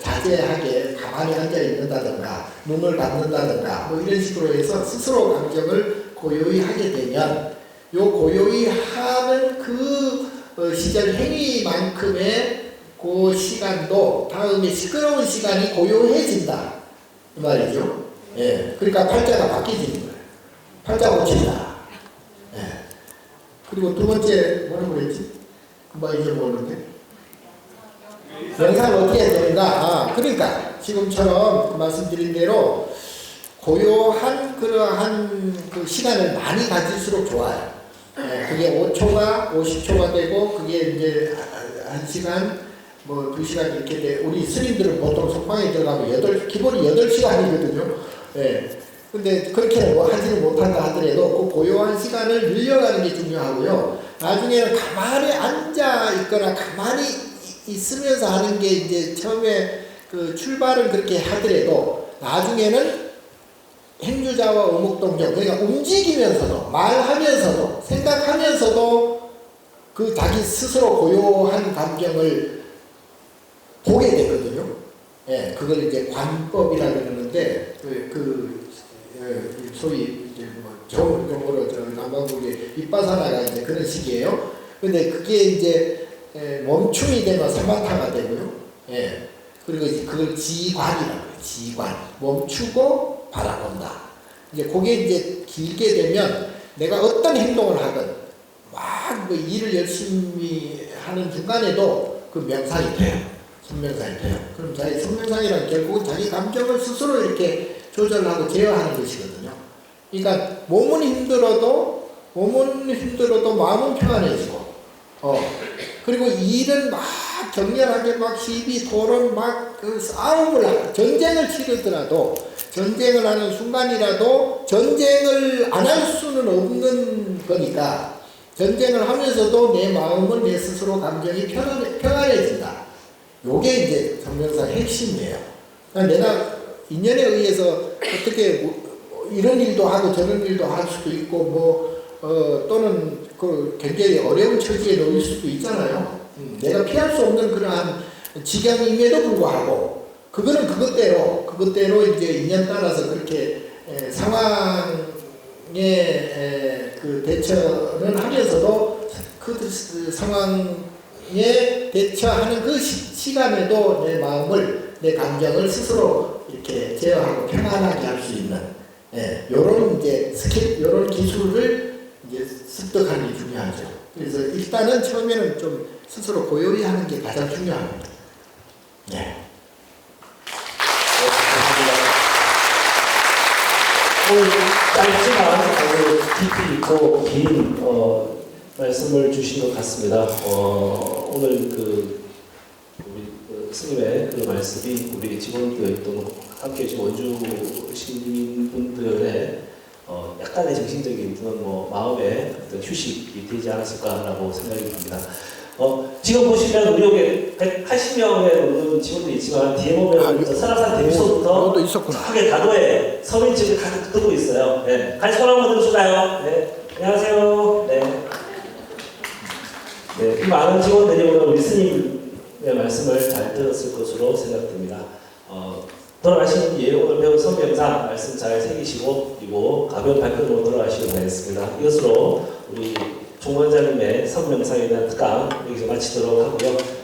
자제하게 가만히 앉아 있는다든가 눈을 감는다든가 뭐 이런 식으로 해서 스스로 감정을 고요히 하게 되면 요 고요히 하는 그 시절 행위만큼의 그 시간도 다음에 시끄러운 시간이 고요해진다 이 말이죠. 예, 그러니까 팔자가 바뀌지는 거예요. 팔자 고친다. 예. 그리고 두 번째 뭐라고 그랬지? 금방 잊어먹었는데. 명상을 어떻게 해야 되는가? 그러니까 지금처럼 말씀드린 대로 고요한 그러한 그 시간을 많이 가질수록 좋아요. 예, 그게 5초가 50초가 되고 그게 이제 1시간 뭐 2시간 이렇게 돼. 우리 스님들은 보통 속방에 들어가면 기본이 8시간이거든요. 예. 근데 그렇게 뭐 하지는 못한다 하더라도 그 고요한 시간을 늘려가는 게 중요하고요. 나중에는 가만히 앉아 있거나 가만히 있으면서 하는 게 이제 처음에 그 출발은 그렇게 하더라도 나중에는 행주자와 오목동정, 그러니까 움직이면서도 말하면서도 생각하면서도 그 자기 스스로 고요한 감정을 보게 되거든요. 예, 그걸 이제 관법이라 그러는데 소위 이제 뭐 정으로 남방국의 윗바사나가 이제 그런 식이에요. 근데 그게 이제 멈춤이 되면 사마타가 되고요. 예, 그리고 이제 그걸 지관이라고 해요. 지관, 멈추고 바라본다. 이제 그게 이제 길게 되면 내가 어떤 행동을 하든 막 뭐 일을 열심히 하는 중간에도 그 명상이 돼요. 선명상이 돼요. 그럼 자기 선명상이란 결국은 자기 감정을 스스로 이렇게 조절하고 제어하는 것이거든요. 그러니까 몸은 힘들어도 마음은 평안해지고, 그리고 일은 막 격렬하게 막 시비, 토론, 막 그 싸움을 전쟁을 치르더라도 전쟁을 하는 순간이라도 전쟁을 안 할 수는 없는 거니까 전쟁을 하면서도 내 마음은 내 스스로 감정이 평안해진다. 요게 이제 성명상의 핵심이에요. 그러니까 내가 인연에 의해서 어떻게 이런 일도 하고 저런 일도 할 수도 있고 또는 그 굉장히 어려운 처지에 놓일 수도 있잖아요. 내가 피할 수 없는 그러한 지경임에도 불구하고 그거는 그것대로 이제 인연 따라서 그렇게 상황에 그 대처는 하면서도 그 상황에 대처하는 그 시간에도 내 마음을, 내 감정을 스스로 이렇게 제어하고 평안하게 할 수 있는, 요런 이제 스킬, 요런 기술을 이제 습득하는 게 중요하죠. 그래서 일단은 처음에는 좀 스스로 고요히 하는 게 가장 중요합니다. 네. 오늘 짧지만 아주 깊이 있고 긴 말씀을 주신 것 같습니다. 오늘 그 우리 스님의 그 말씀이 우리 직원들 또는 함께 지금 원주 시민분들의 약간의 정신적인 또는 뭐 마음의 어떤 휴식이 되지 않았을까라고 생각이 듭니다. 지금 보시면 우리 여기 180명의 넘는 직원들이 있지만 뒤에 보면 설악산 대피소부터 너도 있었구나. 크게 다도에 서민집을 가득 뜨고 있어요. 네. 같이 손 한번 들어줄까요? 네. 안녕하세요. 네. 네. 이 많은 직원들이 오늘 우리 스님의 말씀을 잘 들었을 것으로 생각됩니다. 돌아가시는 길 오늘 배운 성경상 말씀 잘 새기시고 그리고 가벼운 발걸음으로 돌아가시기 바라겠습니다. 이것으로 우리 종원자님의 성명상에 대한 특강 여기서 마치도록 하고요.